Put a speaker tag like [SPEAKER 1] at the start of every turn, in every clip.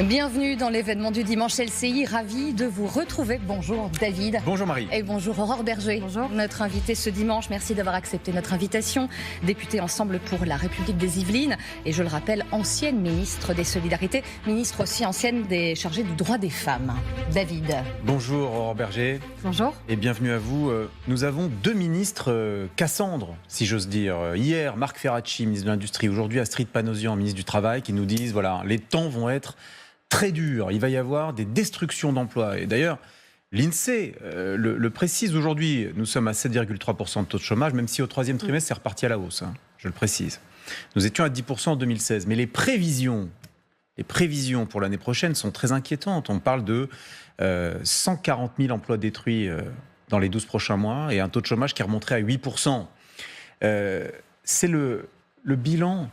[SPEAKER 1] Bienvenue dans l'événement du dimanche LCI, ravi de vous retrouver. Bonjour David.
[SPEAKER 2] Bonjour Marie.
[SPEAKER 1] Et bonjour Aurore Berger.
[SPEAKER 3] Bonjour.
[SPEAKER 1] Notre invité ce dimanche, merci d'avoir accepté notre invitation. Députée Ensemble pour la République des Yvelines et je le rappelle, ancienne ministre des Solidarités, ministre aussi ancienne chargée du droit des femmes. David.
[SPEAKER 2] Bonjour Aurore Berger.
[SPEAKER 3] Bonjour.
[SPEAKER 2] Et bienvenue à vous. Nous avons deux ministres Cassandre, si j'ose dire. Hier, Marc Ferracci, ministre de l'Industrie. Aujourd'hui, Astrid Panosyan, ministre du Travail, qui nous disent, voilà, les temps vont être très dur, il va y avoir des destructions d'emplois. Et d'ailleurs, l'INSEE le précise aujourd'hui, nous sommes à 7,3% de taux de chômage, même si au troisième trimestre, c'est reparti à la hausse, je le précise. Nous étions à 10% en 2016, mais les prévisions pour l'année prochaine sont très inquiétantes. On parle de 140 000 emplois détruits dans les 12 prochains mois et un taux de chômage qui remonterait à 8%. C'est le bilan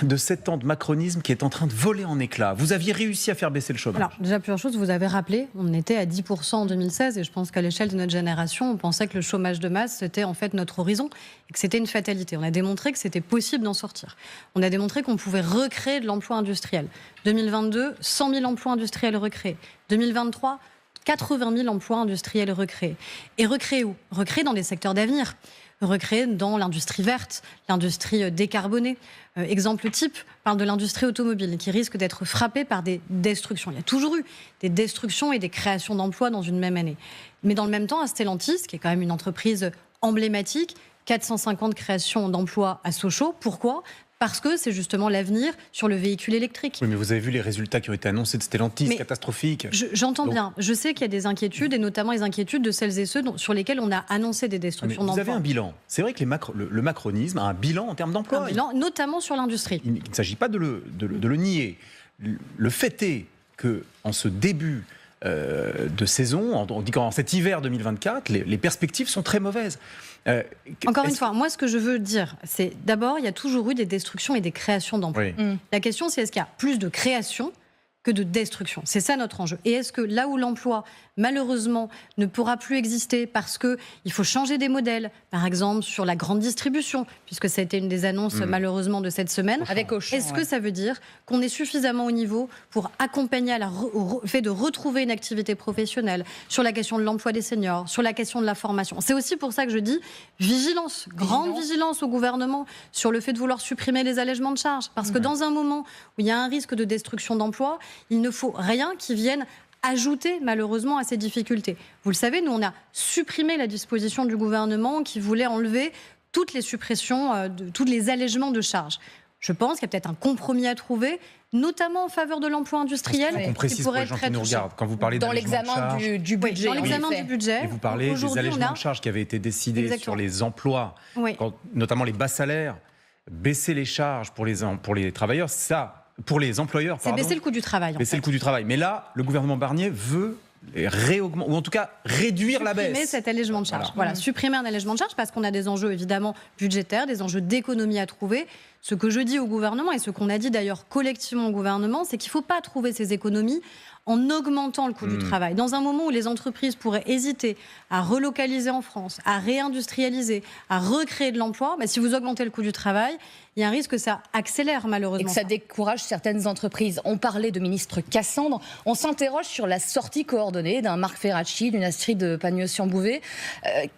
[SPEAKER 2] de 7 ans de macronisme qui est en train de voler en éclats. Vous aviez réussi à faire baisser le chômage.
[SPEAKER 3] Alors, déjà, plusieurs choses, vous avez rappelé, on était à 10% en 2016 et je pense qu'à l'échelle de notre génération, on pensait que le chômage de masse, c'était en fait notre horizon et que c'était une fatalité. On a démontré que c'était possible d'en sortir. On a démontré qu'on pouvait recréer de l'emploi industriel. 2022, 100 000 emplois industriels recréés. 2023, 80 000 emplois industriels recréés. Et recréés où ? Recréés dans des secteurs d'avenir. Recréés dans l'industrie verte, l'industrie décarbonée. Exemple type, parle de l'industrie automobile qui risque d'être frappée par des destructions. Il y a toujours eu des destructions et des créations d'emplois dans une même année. Mais dans le même temps, à Stellantis, qui est quand même une entreprise emblématique, 450 créations d'emplois à Sochaux. Pourquoi ? Parce que c'est justement l'avenir sur le véhicule électrique.
[SPEAKER 2] Oui, mais vous avez vu les résultats qui ont été annoncés de Stellantis, catastrophiques.
[SPEAKER 3] J'entends bien. Je sais qu'il y a des inquiétudes, et notamment les inquiétudes de celles et ceux sur lesquels on a annoncé des destructions d'emplois.
[SPEAKER 2] Vous avez un bilan. C'est vrai que le macronisme a un bilan en termes d'emploi.
[SPEAKER 3] Un bilan, notamment sur l'industrie.
[SPEAKER 2] Il ne s'agit pas de le nier. Le fait est qu'en ce début de saison, en cet hiver 2024, les perspectives sont très mauvaises.
[SPEAKER 3] Encore une fois, moi ce que je veux dire, c'est d'abord, il y a toujours eu des destructions et des créations d'emplois.
[SPEAKER 2] Oui.
[SPEAKER 3] La question, c'est est-ce qu'il y a plus de création que de destruction ? C'est ça notre enjeu. Et est-ce que là où l'emploi, malheureusement, ne pourra plus exister parce qu'il faut changer des modèles, par exemple sur la grande distribution, puisque ça a été une des annonces malheureusement de cette semaine,
[SPEAKER 1] avec Auchan,
[SPEAKER 3] est-ce que ça veut dire qu'on est suffisamment au niveau pour accompagner au fait de retrouver une activité professionnelle, sur la question de l'emploi des seniors, sur la question de la formation ? C'est aussi pour ça que je dis vigilance, grande vigilance au gouvernement sur le fait de vouloir supprimer les allègements de charges. Parce que dans un moment où il y a un risque de destruction d'emplois, il ne faut rien qui vienne ajouter malheureusement à ces difficultés. Vous le savez, nous on a supprimé la disposition du gouvernement qui voulait enlever toutes les suppressions, tous les allègements de charges. Je pense qu'il y a peut-être un compromis à trouver, notamment en faveur de l'emploi industriel.
[SPEAKER 2] On précise pour les gens qui nous regardent, quand vous parlez
[SPEAKER 1] dans
[SPEAKER 2] d'allègement
[SPEAKER 1] l'examen
[SPEAKER 2] de charges,
[SPEAKER 1] du budget.
[SPEAKER 3] Dans l'examen du budget.
[SPEAKER 2] et vous parlez des allègements de charges qui avaient été décidés
[SPEAKER 3] Exactement.
[SPEAKER 2] sur les emplois, notamment les bas salaires, baisser les charges pour les travailleurs, ça... Pour les employeurs,
[SPEAKER 3] c'est baisser le coût du travail.
[SPEAKER 2] Baisser le coût du travail. Mais là, le gouvernement Barnier veut réaugmenter, ou en tout cas réduire la baisse.
[SPEAKER 3] Supprimer cet allègement de charge. Voilà, supprimer un allègement de charge parce qu'on a des enjeux évidemment budgétaires, des enjeux d'économie à trouver. Ce que je dis au gouvernement et ce qu'on a dit d'ailleurs collectivement au gouvernement, c'est qu'il ne faut pas trouver ces économies en augmentant le coût du travail. Dans un moment où les entreprises pourraient hésiter à relocaliser en France, à réindustrialiser, à recréer de l'emploi, si vous augmentez le coût du travail, il y a un risque que ça accélère malheureusement.
[SPEAKER 1] Et que ça décourage certaines entreprises. On parlait de ministre Cassandre. On s'interroge sur la sortie coordonnée d'un Marc Ferracci, d'une Astrid Panosyan-Bouvet,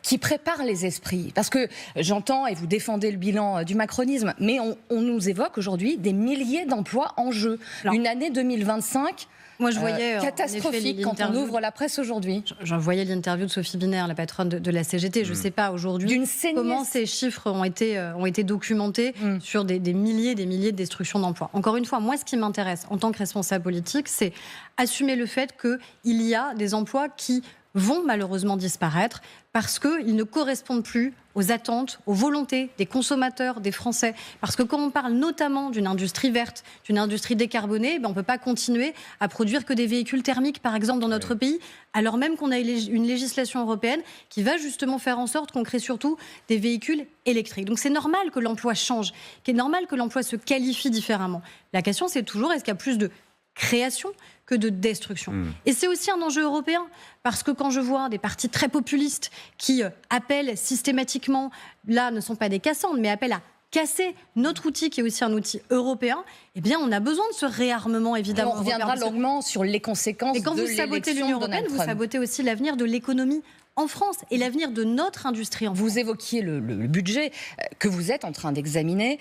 [SPEAKER 1] qui prépare les esprits. Parce que j'entends, et vous défendez le bilan du macronisme, mais on nous évoque aujourd'hui des milliers d'emplois en jeu. Alors, une année 2025...
[SPEAKER 3] Moi, je voyais
[SPEAKER 1] catastrophique quand on ouvre la presse aujourd'hui.
[SPEAKER 3] J'en voyais l'interview de Sophie Binaire, la patronne de la CGT. Je ne sais pas aujourd'hui comment ces chiffres ont été documentés sur des milliers de destructions d'emplois. Encore une fois, moi, ce qui m'intéresse en tant que responsable politique, c'est assumer le fait qu'il y a des emplois qui vont malheureusement disparaître parce qu'ils ne correspondent plus aux attentes, aux volontés des consommateurs, des Français. Parce que quand on parle notamment d'une industrie verte, d'une industrie décarbonée, on ne peut pas continuer à produire que des véhicules thermiques, par exemple, dans notre pays, alors même qu'on a une législation européenne qui va justement faire en sorte qu'on crée surtout des véhicules électriques. Donc c'est normal que l'emploi change, qu'il est normal que l'emploi se qualifie différemment. La question, c'est toujours, est-ce qu'il y a plus de création que de destruction. Et c'est aussi un enjeu européen, parce que quand je vois des partis très populistes qui appellent systématiquement, là ne sont pas des Cassandres, mais appellent à casser notre outil qui est aussi un outil européen, eh bien on a besoin de ce réarmement évidemment.
[SPEAKER 1] On reviendra longuement sur les conséquences.
[SPEAKER 3] Et quand vous sabotez l'Union européenne, vous sabotez aussi l'avenir de l'économie en France et l'avenir de notre industrie en France.
[SPEAKER 1] Vous évoquiez le budget que vous êtes en train d'examiner.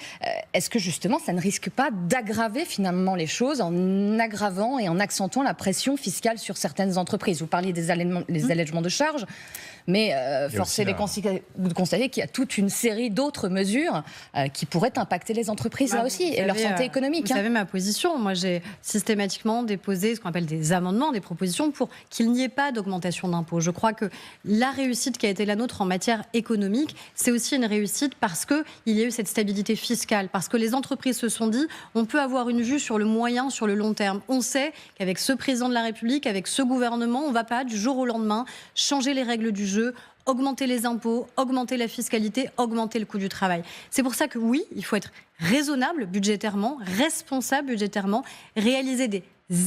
[SPEAKER 1] Est-ce que justement ça ne risque pas d'aggraver finalement les choses en aggravant et en accentuant la pression fiscale sur certaines entreprises? Vous parliez des allègements de charges. Mais force est de constater qu'il y a toute une série d'autres mesures qui pourraient impacter les entreprises là aussi et leur santé économique.
[SPEAKER 3] Vous savez ma position. Moi, j'ai systématiquement déposé ce qu'on appelle des amendements, des propositions pour qu'il n'y ait pas d'augmentation d'impôts. Je crois que la réussite qui a été la nôtre en matière économique, c'est aussi une réussite parce qu'il y a eu cette stabilité fiscale, parce que les entreprises se sont dit on peut avoir une vue sur le moyen, sur le long terme. On sait qu'avec ce président de la République, avec ce gouvernement, on ne va pas du jour au lendemain changer les règles du jeu, augmenter les impôts, augmenter la fiscalité, augmenter le coût du travail. C'est pour ça que oui, il faut être raisonnable budgétairement, responsable budgétairement, réaliser des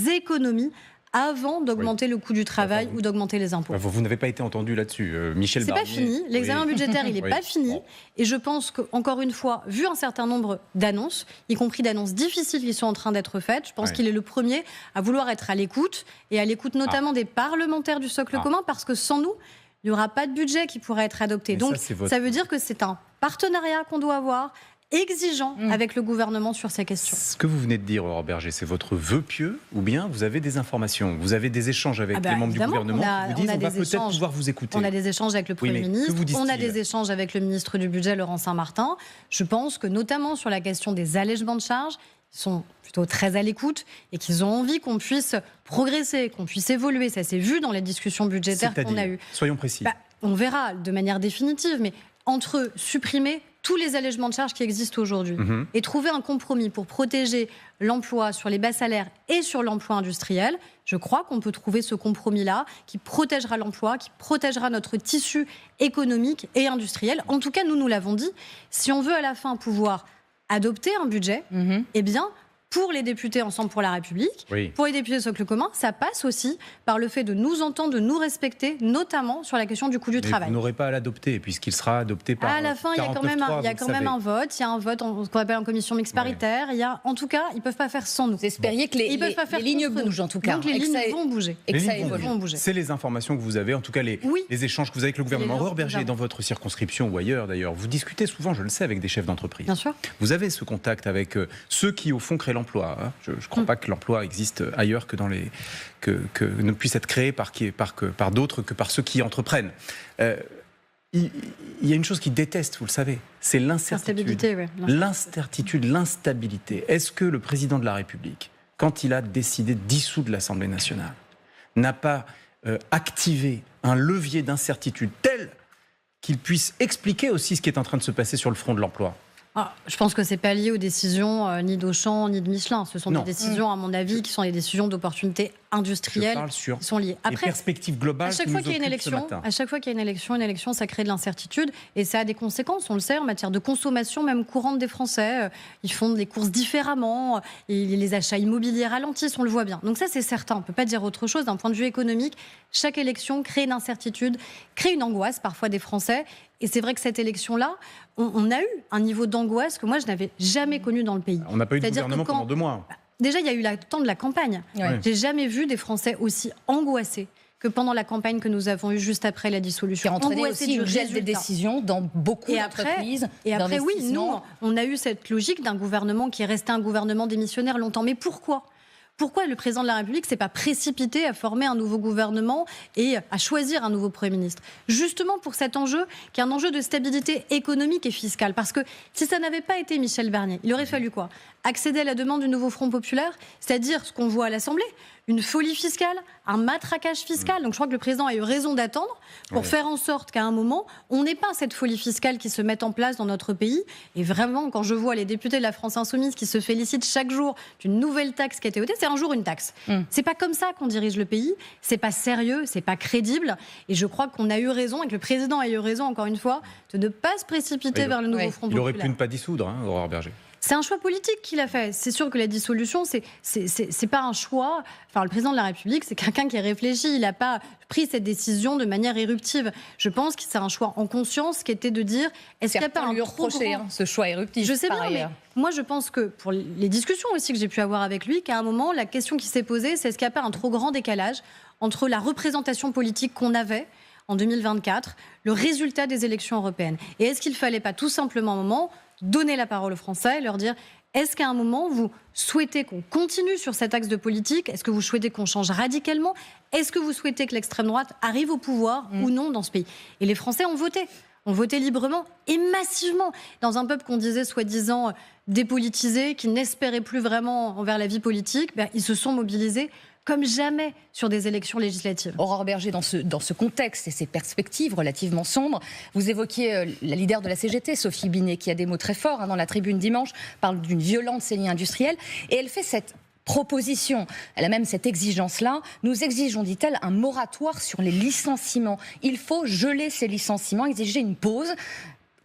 [SPEAKER 3] économies avant d'augmenter le coût du travail ou d'augmenter les impôts.
[SPEAKER 2] Vous n'avez pas été entendu là-dessus, Michel Barnier.
[SPEAKER 3] C'est pas fini. L'examen budgétaire, il n'est pas fini. Bon. Et je pense qu'encore une fois, vu un certain nombre d'annonces, y compris d'annonces difficiles qui sont en train d'être faites, je pense qu'il est le premier à vouloir être à l'écoute, et à l'écoute notamment des parlementaires du socle commun, parce que sans nous, il n'y aura pas de budget qui pourra être adopté. Donc ça veut dire que c'est un partenariat qu'on doit avoir, exigeant avec le gouvernement sur ces questions. Ce
[SPEAKER 2] que vous venez de dire, Aurore Bergé, c'est votre vœu pieux ou bien vous avez des informations, vous avez des échanges avec les membres du gouvernement qui vous disent on va peut-être pouvoir vous écouter.
[SPEAKER 3] On a des échanges avec le Premier ministre, on a des échanges avec le ministre du Budget, Laurent Saint-Martin. Je pense que notamment sur la question des allègements de charges, ils sont plutôt très à l'écoute et qu'ils ont envie qu'on puisse progresser, qu'on puisse évoluer. Ça s'est vu dans les discussions budgétaires qu'on a eues.
[SPEAKER 2] Soyons précis.
[SPEAKER 3] On verra de manière définitive, mais entre supprimer tous les allègements de charges qui existent aujourd'hui et trouver un compromis pour protéger l'emploi sur les bas salaires et sur l'emploi industriel, je crois qu'on peut trouver ce compromis-là qui protégera l'emploi, qui protégera notre tissu économique et industriel. En tout cas, nous l'avons dit, si on veut à la fin pouvoir adopter un budget, eh bien, pour les députés Ensemble pour la République, pour les députés Socle commun, ça passe aussi par le fait de nous entendre, de nous respecter, notamment sur la question du coût du travail.
[SPEAKER 2] Vous n'aurez pas à l'adopter, puisqu'il sera adopté par
[SPEAKER 3] à la fin, il y a quand même un vote. Il y a un vote, ce qu'on appelle en commission mixte paritaire. Il y a, en tout cas, ils ne peuvent pas faire sans nous.
[SPEAKER 1] Vous espériez que les lignes bougent, en tout cas.
[SPEAKER 3] Donc les lignes vont bouger.
[SPEAKER 1] Et que ça évolue.
[SPEAKER 2] C'est les informations que vous avez, en tout cas les échanges que vous avez avec le gouvernement. Aurore Bergé, dans votre circonscription ou ailleurs d'ailleurs, vous discutez souvent, je le sais, avec des chefs d'entreprise.
[SPEAKER 3] Bien sûr.
[SPEAKER 2] Vous avez ce contact avec ceux qui, au fond, créent l'emploi. Je ne crois pas que l'emploi existe ailleurs que que ne puisse être créé par d'autres que par ceux qui entreprennent. Il y a une chose qu'ils détestent, vous le savez, c'est l'incertitude. L'incertitude, l'instabilité. Est-ce que le président de la République, quand il a décidé de dissoudre l'Assemblée nationale, n'a pas activé un levier d'incertitude tel qu'il puisse expliquer aussi ce qui est en train de se passer sur le front de l'emploi ?
[SPEAKER 3] Je pense que ce n'est pas lié aux décisions ni d'Auchan ni de Michelin. Ce sont des décisions, à mon avis, qui sont des décisions d'opportunités industrielles qui sont liées.
[SPEAKER 2] Après, les perspectives globales
[SPEAKER 3] à chaque fois qu'il y a une élection, ça crée de l'incertitude et ça a des conséquences, on le sait, en matière de consommation même courante des Français. Ils font des courses différemment, et les achats immobiliers ralentissent, on le voit bien. Donc ça, c'est certain, on ne peut pas dire autre chose. D'un point de vue économique, chaque élection crée une incertitude, crée une angoisse parfois des Français. Et c'est vrai que cette élection-là, on a eu un niveau d'angoisse que moi, je n'avais jamais connu dans le pays.
[SPEAKER 2] On n'a pas eu de gouvernement pendant 2 mois.
[SPEAKER 3] Déjà, il y a eu le temps de la campagne. J'ai jamais vu des Français aussi angoissés que pendant la campagne que nous avons eue juste après la dissolution.
[SPEAKER 1] Qui a entraîné aussi une gel des décisions dans beaucoup d'entreprises.
[SPEAKER 3] Et après, oui, nous, on a eu cette logique d'un gouvernement qui est resté un gouvernement démissionnaire longtemps. Mais pourquoi ? Pourquoi le président de la République ne s'est pas précipité à former un nouveau gouvernement et à choisir un nouveau Premier ministre ? Justement pour cet enjeu, qui est un enjeu de stabilité économique et fiscale. Parce que si ça n'avait pas été Michel Barnier, il aurait fallu quoi ? Accéder à la demande du nouveau Front populaire, c'est-à-dire ce qu'on voit à l'Assemblée, une folie fiscale, un matraquage fiscal. Donc je crois que le président a eu raison d'attendre pour faire en sorte qu'à un moment, on n'ait pas cette folie fiscale qui se mette en place dans notre pays. Et vraiment, quand je vois les députés de la France Insoumise qui se félicitent chaque jour d'une nouvelle taxe qui a été votée, c'est un jour une taxe. C'est pas comme ça qu'on dirige le pays, c'est pas sérieux, c'est pas crédible. Et je crois qu'on a eu raison, et que le président a eu raison, encore une fois, de ne pas se précipiter vers le nouveau Front populaire.
[SPEAKER 2] Il aurait pu ne pas dissoudre, Aurore Bergé.
[SPEAKER 3] C'est un choix politique qu'il a fait. C'est sûr que la dissolution, c'est pas un choix. Enfin, le président de la République, c'est quelqu'un qui est réfléchi. Il n'a pas pris cette décision de manière éruptive. Je pense que c'est un choix en conscience qui était de dire est-ce qu'il n'y a pas un trop grand...
[SPEAKER 1] ce choix éruptif.
[SPEAKER 3] Je sais bien, mais moi je pense que pour les discussions aussi que j'ai pu avoir avec lui, qu'à un moment, la question qui s'est posée, c'est est-ce qu'il n'y a pas un trop grand décalage entre la représentation politique qu'on avait en 2024, le résultat des élections européennes. Et est-ce qu'il ne fallait pas tout simplement à un moment donner la parole aux Français et leur dire est-ce qu'à un moment vous souhaitez qu'on continue sur cet axe de politique? Est-ce que vous souhaitez qu'on change radicalement? Est-ce que vous souhaitez que l'extrême droite arrive au pouvoir ou non dans ce pays? Et les Français ont voté librement et massivement. Dans un peuple qu'on disait soi-disant dépolitisé, qui n'espérait plus vraiment envers la vie politique, ils se sont mobilisés comme jamais sur des élections législatives.
[SPEAKER 1] Aurore Bergé, dans ce contexte et ces perspectives relativement sombres, vous évoquiez la leader de la CGT, Sophie Binet, qui a des mots très forts dans la tribune dimanche, parle d'une violente saignée industrielle, et elle fait cette proposition, elle a même cette exigence-là. Nous exigeons, dit-elle, un moratoire sur les licenciements. Il faut geler ces licenciements, exiger une pause.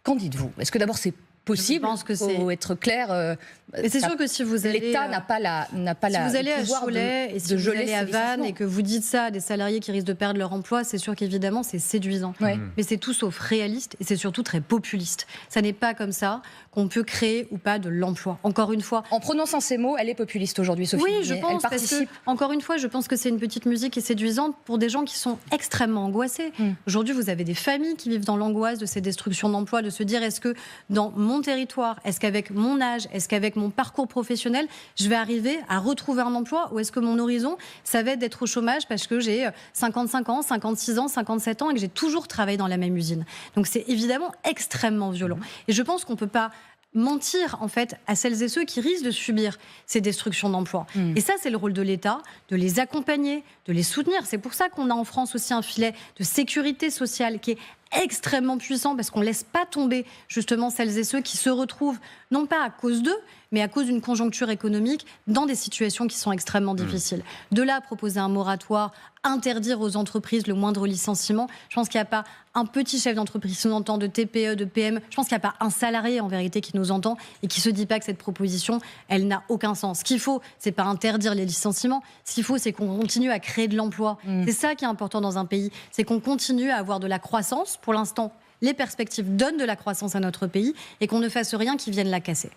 [SPEAKER 1] Qu'en dites-vous? Est-ce que d'abord c'est possible?
[SPEAKER 3] Je pense que
[SPEAKER 1] faut être clair.
[SPEAKER 3] Mais c'est sûr que si vous allez,
[SPEAKER 1] l'État n'a pas
[SPEAKER 3] si vous allez à Cholet et si vous allez à Vannes et que vous dites ça à des salariés qui risquent de perdre leur emploi, c'est sûr qu'évidemment c'est séduisant. Mais c'est tout sauf réaliste et c'est surtout très populiste. Ça n'est pas comme ça qu'on peut créer ou pas de l'emploi. Encore une fois,
[SPEAKER 1] en prononçant ces mots, elle est populiste aujourd'hui, Sophie.
[SPEAKER 3] Oui, je pense. Parce que, encore une fois, je pense que c'est une petite musique qui est séduisante pour des gens qui sont extrêmement angoissés. Aujourd'hui, vous avez des familles qui vivent dans l'angoisse de ces destructions d'emplois, de se dire est-ce que dans mon territoire, est-ce qu'avec mon âge, est-ce qu'avec mon parcours professionnel, je vais arriver à retrouver un emploi, ou est-ce que mon horizon, ça va être d'être au chômage parce que j'ai 55 ans, 56 ans, 57 ans et que j'ai toujours travaillé dans la même usine. Donc c'est évidemment extrêmement violent. Et je pense qu'on ne peut pas mentir en fait à celles et ceux qui risquent de subir ces destructions d'emplois. Et ça, c'est le rôle de l'État, de les accompagner, de les soutenir. C'est pour ça qu'on a en France aussi un filet de sécurité sociale qui est extrêmement puissant, parce qu'on ne laisse pas tomber justement celles et ceux qui se retrouvent, non pas à cause d'eux, mais à cause d'une conjoncture économique dans des situations qui sont extrêmement difficiles. De là, proposer un moratoire, interdire aux entreprises le moindre licenciement. Je pense qu'il n'y a pas un petit chef d'entreprise qui nous entend, de TPE, de PME. Je pense qu'il n'y a pas un salarié en vérité qui nous entend et qui ne se dit pas que cette proposition, elle n'a aucun sens. Ce qu'il faut, c'est pas interdire les licenciements. Ce qu'il faut, c'est qu'on continue à créer de l'emploi. C'est ça qui est important dans un pays. C'est qu'on continue à avoir de la croissance. Pour l'instant, les perspectives donnent de la croissance à notre pays et qu'on ne fasse rien qui vienne la casser.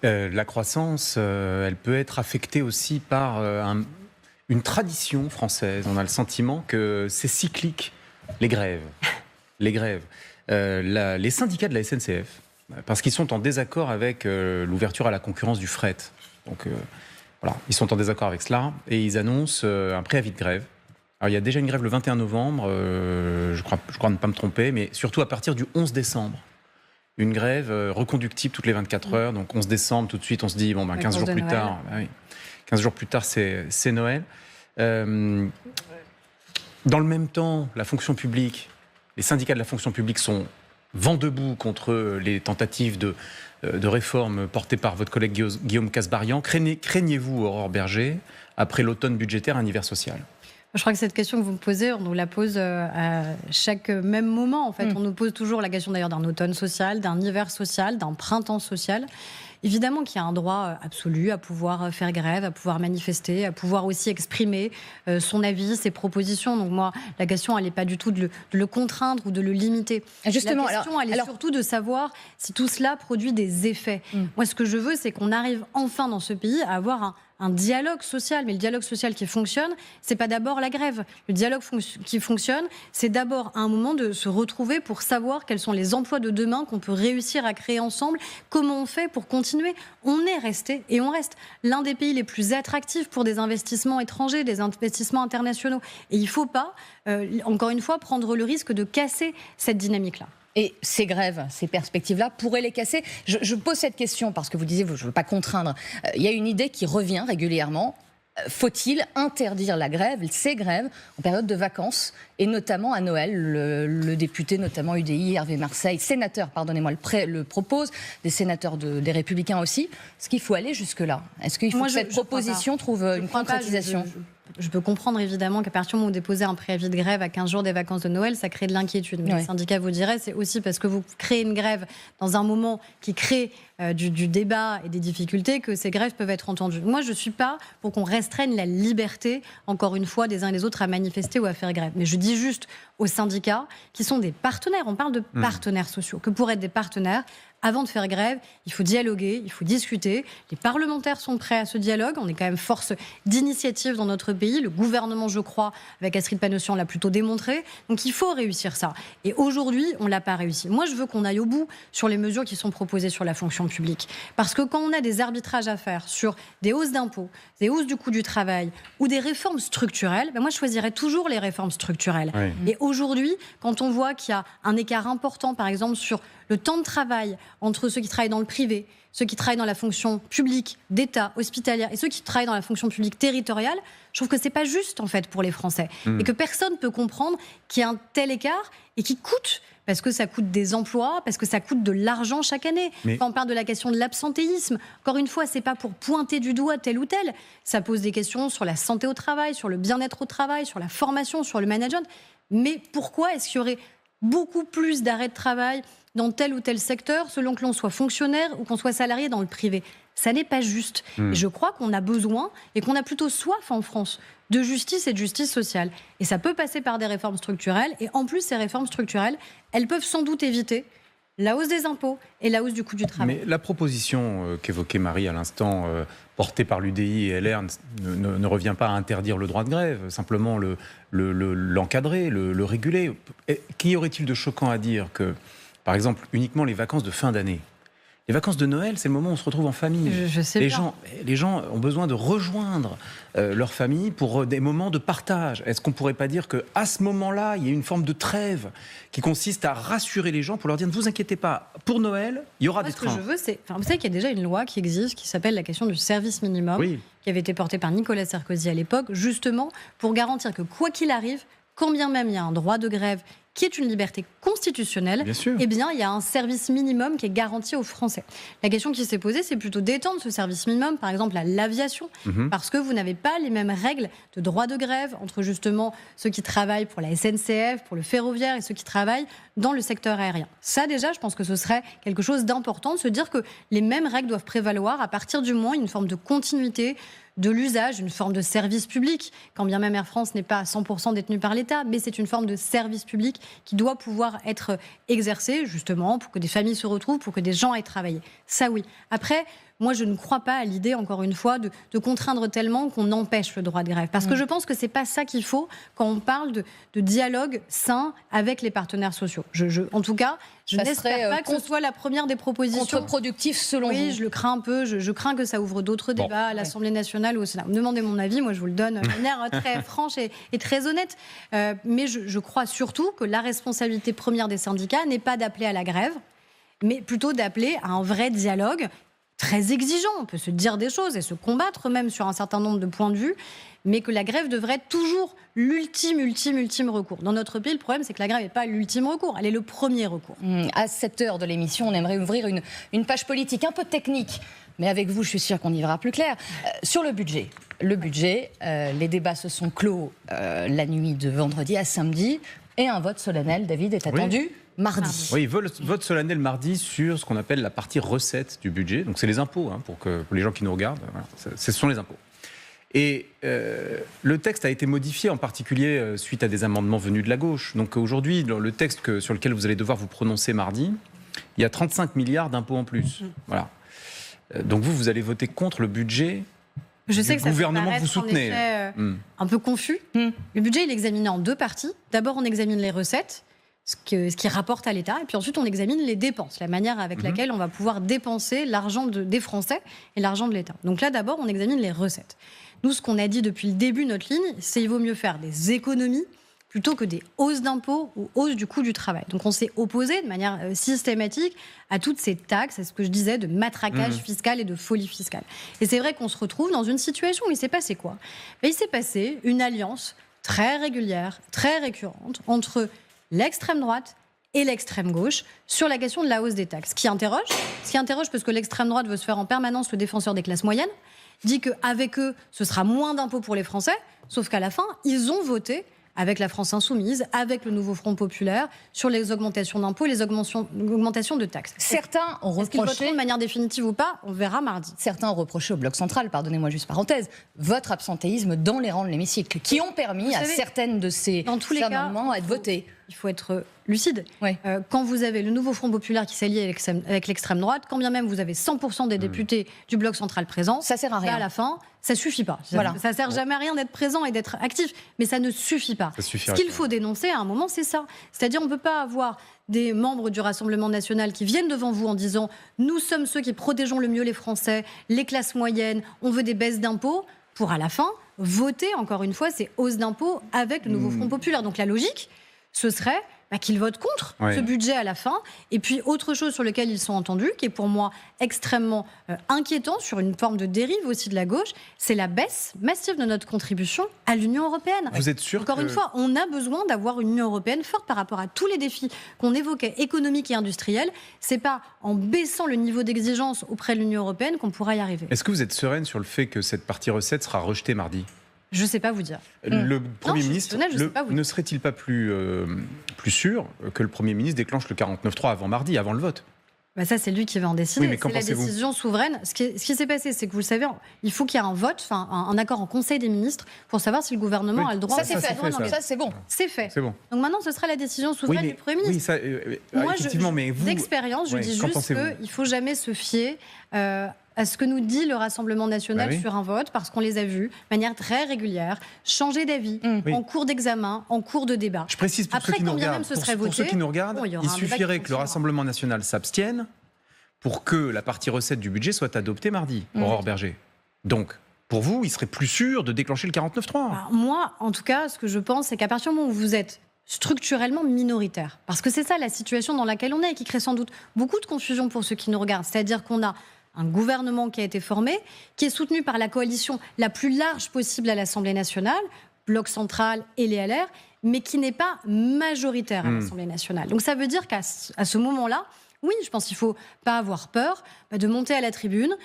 [SPEAKER 2] La croissance, elle peut être affectée aussi par une tradition française. On a le sentiment que c'est cyclique. Les grèves. Les syndicats de la SNCF, parce qu'ils sont en désaccord avec l'ouverture à la concurrence du fret. Donc voilà, ils sont en désaccord avec cela et ils annoncent un préavis de grève. Alors, il y a déjà une grève le 21 novembre, je crois ne pas me tromper, mais surtout à partir du 11 décembre. Une grève reconductible toutes les 24 heures. Donc 11 décembre, tout de suite, on se dit, 15 jours plus tard, 15 jours plus tard, c'est Noël. Dans le même temps, la fonction publique, les syndicats de la fonction publique sont vent debout contre les tentatives de réforme portées par votre collègue Guillaume Kasbarian. Craignez-vous, Aurore Bergé, après l'automne budgétaire, un hiver social ?
[SPEAKER 3] Je crois que cette question que vous me posez, on nous la pose à chaque même moment. En fait, on nous pose toujours la question d'ailleurs d'un automne social, d'un hiver social, d'un printemps social. Évidemment qu'il y a un droit absolu à pouvoir faire grève, à pouvoir manifester, à pouvoir aussi exprimer son avis, ses propositions. Donc moi, la question, elle n'est pas du tout de le contraindre ou de le limiter.
[SPEAKER 1] Justement,
[SPEAKER 3] la question, elle est surtout de savoir si tout cela produit des effets. Moi, ce que je veux, c'est qu'on arrive enfin dans ce pays à avoir un dialogue social, mais le dialogue social qui fonctionne, c'est pas d'abord la grève. Le dialogue qui fonctionne, c'est d'abord à un moment de se retrouver pour savoir quels sont les emplois de demain qu'on peut réussir à créer ensemble, comment on fait pour continuer. On est resté et on reste l'un des pays les plus attractifs pour des investissements étrangers, des investissements internationaux. Et il ne faut pas, encore une fois, prendre le risque de casser cette dynamique-là.
[SPEAKER 1] Et ces grèves, ces perspectives-là pourraient les casser. Je pose cette question parce que vous disiez, je ne veux pas contraindre. Il y a une idée qui revient régulièrement. Faut-il interdire la grève, ces grèves, en période de vacances, et notamment à Noël? Le député, notamment UDI, Hervé Marseille, sénateur, pardonnez-moi, le propose, des sénateurs des Républicains aussi. Est-ce qu'il faut aller jusque-là? Est-ce qu'il faut que cette proposition trouve une concrétisation?
[SPEAKER 3] je peux comprendre évidemment qu'à partir du moment où vous déposez un préavis de grève à 15 jours des vacances de Noël, ça crée de l'inquiétude. Mais le syndicat vous dirait, c'est aussi parce que vous créez une grève dans un moment qui crée du débat et des difficultés que ces grèves peuvent être entendues. Moi, je ne suis pas pour qu'on restreigne la liberté, encore une fois, des uns et des autres à manifester ou à faire grève. Mais je dis juste aux syndicats, qui sont des partenaires, on parle de partenaires sociaux, que pour être des partenaires, avant de faire grève, il faut dialoguer, il faut discuter. Les parlementaires sont prêts à ce dialogue. On est quand même force d'initiative dans notre pays. Le gouvernement, je crois, avec Astrid Panosyan, l'a plutôt démontré. Donc il faut réussir ça. Et aujourd'hui, on ne l'a pas réussi. Moi, je veux qu'on aille au bout sur les mesures qui sont proposées sur la fonction publique. Parce que quand on a des arbitrages à faire sur des hausses d'impôts, des hausses du coût du travail ou des réformes structurelles, moi, je choisirais toujours les réformes structurelles. Oui. Et aujourd'hui, quand on voit qu'il y a un écart important, par exemple, sur le temps de travail entre ceux qui travaillent dans le privé, ceux qui travaillent dans la fonction publique, d'État, hospitalière, et ceux qui travaillent dans la fonction publique territoriale, je trouve que c'est pas juste, en fait, pour les Français. Et que personne ne peut comprendre qu'il y a un tel écart et qui coûte, parce que ça coûte des emplois, parce que ça coûte de l'argent chaque année. Quand on parle de la question de l'absentéisme, encore une fois, c'est pas pour pointer du doigt tel ou tel. Ça pose des questions sur la santé au travail, sur le bien-être au travail, sur la formation, sur le management. Mais pourquoi est-ce qu'il y aurait beaucoup plus d'arrêts de travail dans tel ou tel secteur, selon que l'on soit fonctionnaire ou qu'on soit salarié dans le privé? Ça n'est pas juste. Et je crois qu'on a besoin et qu'on a plutôt soif en France de justice et de justice sociale. Et ça peut passer par des réformes structurelles. Et en plus, ces réformes structurelles, elles peuvent sans doute éviter la hausse des impôts et la hausse du coût du travail.
[SPEAKER 2] Mais la proposition qu'évoquait Marie à l'instant, portée par l'UDI et LR, ne revient pas à interdire le droit de grève, simplement l'encadrer, le réguler. Qu'y aurait-il de choquant à dire que, par exemple, uniquement les vacances de fin d'année? Les vacances de Noël, c'est le moment où on se retrouve en famille.
[SPEAKER 3] Je sais
[SPEAKER 2] les gens ont besoin de rejoindre leur famille pour des moments de partage. Est-ce qu'on ne pourrait pas dire qu'à ce moment-là, il y a une forme de trêve qui consiste à rassurer les gens pour leur dire ne vous inquiétez pas, pour Noël, il y aura des trains.
[SPEAKER 3] Ce que je veux, c'est... vous savez qu'il y a déjà une loi qui existe, qui s'appelle la question du service minimum, qui avait été portée par Nicolas Sarkozy à l'époque, justement pour garantir que quoi qu'il arrive, quand bien même il y a un droit de grève qui est une liberté constitutionnelle, eh bien, il y a un service minimum qui est garanti aux Français. La question qui s'est posée, c'est plutôt d'étendre ce service minimum, par exemple, à l'aviation, parce que vous n'avez pas les mêmes règles de droit de grève entre justement ceux qui travaillent pour la SNCF, pour le ferroviaire, et ceux qui travaillent dans le secteur aérien. Ça, déjà, je pense que ce serait quelque chose d'important, de se dire que les mêmes règles doivent prévaloir à partir du moment où il y a une forme de continuité de l'usage, une forme de service public, quand bien même Air France n'est pas à 100% détenue par l'État, mais c'est une forme de service public qui doit pouvoir être exercée, justement, pour que des familles se retrouvent, pour que des gens aillent travailler. Ça, oui. Après, moi, je ne crois pas à l'idée, encore une fois, de contraindre tellement qu'on empêche le droit de grève. Parce que je pense que ce n'est pas ça qu'il faut quand on parle de dialogue sain avec les partenaires sociaux. En tout cas, je n'espère pas que ce soit la première des propositions.
[SPEAKER 1] Contre-productif, selon vous?
[SPEAKER 3] Oui, je le crains un peu. Je crains que ça ouvre d'autres débats à l'Assemblée nationale ou au Sénat. Vous me demandez mon avis, moi je vous le donne de manière très franche et très honnête. Mais je crois surtout que la responsabilité première des syndicats n'est pas d'appeler à la grève, mais plutôt d'appeler à un vrai dialogue très exigeant. On peut se dire des choses et se combattre même sur un certain nombre de points de vue, mais que la grève devrait être toujours l'ultime recours. Dans notre pays, le problème, c'est que la grève n'est pas l'ultime recours, elle est le premier recours.
[SPEAKER 1] À cette heure de l'émission, on aimerait ouvrir une page politique un peu technique, mais avec vous, je suis sûre qu'on y verra plus clair. Sur le budget. Les débats se sont clos la nuit de vendredi à samedi, et un vote solennel, David, est attendu mardi.
[SPEAKER 2] Oui, vote solennel mardi sur ce qu'on appelle la partie recette du budget. Donc c'est les impôts, pour les gens qui nous regardent. Voilà, ce sont les impôts. Et le texte a été modifié, en particulier suite à des amendements venus de la gauche. Donc aujourd'hui, dans le texte sur lequel vous allez devoir vous prononcer mardi, il y a 35 milliards d'impôts en plus. Voilà. Donc vous allez voter contre le budget
[SPEAKER 3] du
[SPEAKER 2] gouvernement que vous soutenez.
[SPEAKER 3] Un peu confus. Le budget, il est examiné en deux parties. D'abord, on examine les recettes, ce qui rapporte à l'État, et puis ensuite on examine les dépenses, la manière avec laquelle on va pouvoir dépenser l'argent des Français et l'argent de l'État. Donc là, d'abord, on examine les recettes. Nous, ce qu'on a dit depuis le début de notre ligne, c'est qu'il vaut mieux faire des économies plutôt que des hausses d'impôts ou hausses du coût du travail. Donc on s'est opposé de manière systématique à toutes ces taxes, à ce que je disais de matraquage fiscal et de folie fiscale. Et c'est vrai qu'on se retrouve dans une situation où il s'est passé quoi ? Il s'est passé une alliance très régulière, très récurrente entre l'extrême droite et l'extrême gauche sur la question de la hausse des taxes. Ce qui interroge parce que l'extrême droite veut se faire en permanence le défenseur des classes moyennes dit qu'avec eux, ce sera moins d'impôts pour les Français, sauf qu'à la fin, ils ont voté avec la France Insoumise, avec le nouveau Front Populaire, sur les augmentations d'impôts, les augmentations de taxes.
[SPEAKER 1] Certains ont
[SPEAKER 3] reproché... Est-ce qu'ils voteront de manière définitive ou pas? On verra mardi.
[SPEAKER 1] Certains ont reproché au Bloc central, pardonnez-moi juste parenthèse, votre absentéisme dans les rangs de l'hémicycle, qui ont permis à certaines de ces amendements d'être votés.
[SPEAKER 3] Il faut être lucide.
[SPEAKER 1] Oui.
[SPEAKER 3] Quand vous avez le nouveau Front Populaire qui s'allie avec l'extrême droite, quand bien même vous avez 100% des députés du Bloc central présents,
[SPEAKER 1] ça sert à rien.
[SPEAKER 3] À la fin, ça suffit pas. Voilà. Ça sert jamais à rien d'être présent et d'être actif, mais ça ne suffit pas. Ce qu'il faut dénoncer à un moment, c'est ça. C'est-à-dire, on ne peut pas avoir des membres du Rassemblement national qui viennent devant vous en disant « Nous sommes ceux qui protégeons le mieux les Français, les classes moyennes, on veut des baisses d'impôts », pour à la fin voter, encore une fois, ces hausses d'impôts avec le nouveau Front Populaire. Donc la logique, ce serait qu'ils votent contre ce budget à la fin. Et puis, autre chose sur laquelle ils sont entendus, qui est pour moi extrêmement inquiétant, sur une forme de dérive aussi de la gauche, c'est la baisse massive de notre contribution à l'Union européenne.
[SPEAKER 2] Vous êtes sûr
[SPEAKER 3] Encore une fois, on a besoin d'avoir une Union européenne forte par rapport à tous les défis qu'on évoquait, économiques et industriels. C'est pas en baissant le niveau d'exigence auprès de l'Union européenne qu'on pourra y arriver.
[SPEAKER 2] Est-ce que vous êtes sereine sur le fait que cette partie recette sera rejetée mardi ?
[SPEAKER 3] Je ne sais pas vous dire.
[SPEAKER 2] Le Premier ministre ne serait-il pas plus sûr que le Premier ministre déclenche le 49.3 avant mardi, avant le vote ?
[SPEAKER 3] Ça, c'est lui qui va en décider.
[SPEAKER 2] Oui, mais
[SPEAKER 3] c'est la décision souveraine. Ce qui s'est passé, c'est que vous le savez, il faut qu'il y ait un vote, un accord en Conseil des ministres pour savoir si le gouvernement a le droit.
[SPEAKER 1] Ça, c'est fait. Ça, c'est bon.
[SPEAKER 3] C'est fait.
[SPEAKER 2] C'est bon.
[SPEAKER 3] Donc maintenant, ce sera la décision souveraine du Premier ministre.
[SPEAKER 2] Oui, ça,
[SPEAKER 3] Moi,
[SPEAKER 2] effectivement, mais vous...
[SPEAKER 3] d'expérience, je dis juste qu'il ne faut jamais se fier à ce que nous dit le Rassemblement national sur un vote, parce qu'on les a vus, de manière très régulière, changer d'avis en cours d'examen, en cours de débat.
[SPEAKER 2] Je précise pour ceux qui nous regardent, pour ceux qui nous regardent, il suffirait que le Rassemblement national s'abstienne pour que la partie recette du budget soit adoptée mardi, Aurore Berger. Donc, pour vous, il serait plus sûr de déclencher le 49.3 ?
[SPEAKER 3] Moi, en tout cas, ce que je pense, c'est qu'à partir du moment où vous êtes structurellement minoritaire, parce que c'est ça la situation dans laquelle on est et qui crée sans doute beaucoup de confusion pour ceux qui nous regardent, c'est-à-dire qu'on a un gouvernement qui a été formé, qui est soutenu par la coalition la plus large possible à l'Assemblée nationale, Bloc central et les LR, mais qui n'est pas majoritaire à l'Assemblée nationale. Donc ça veut dire qu'à ce moment-là, oui, je pense qu'il ne faut pas avoir peur de monter à la tribune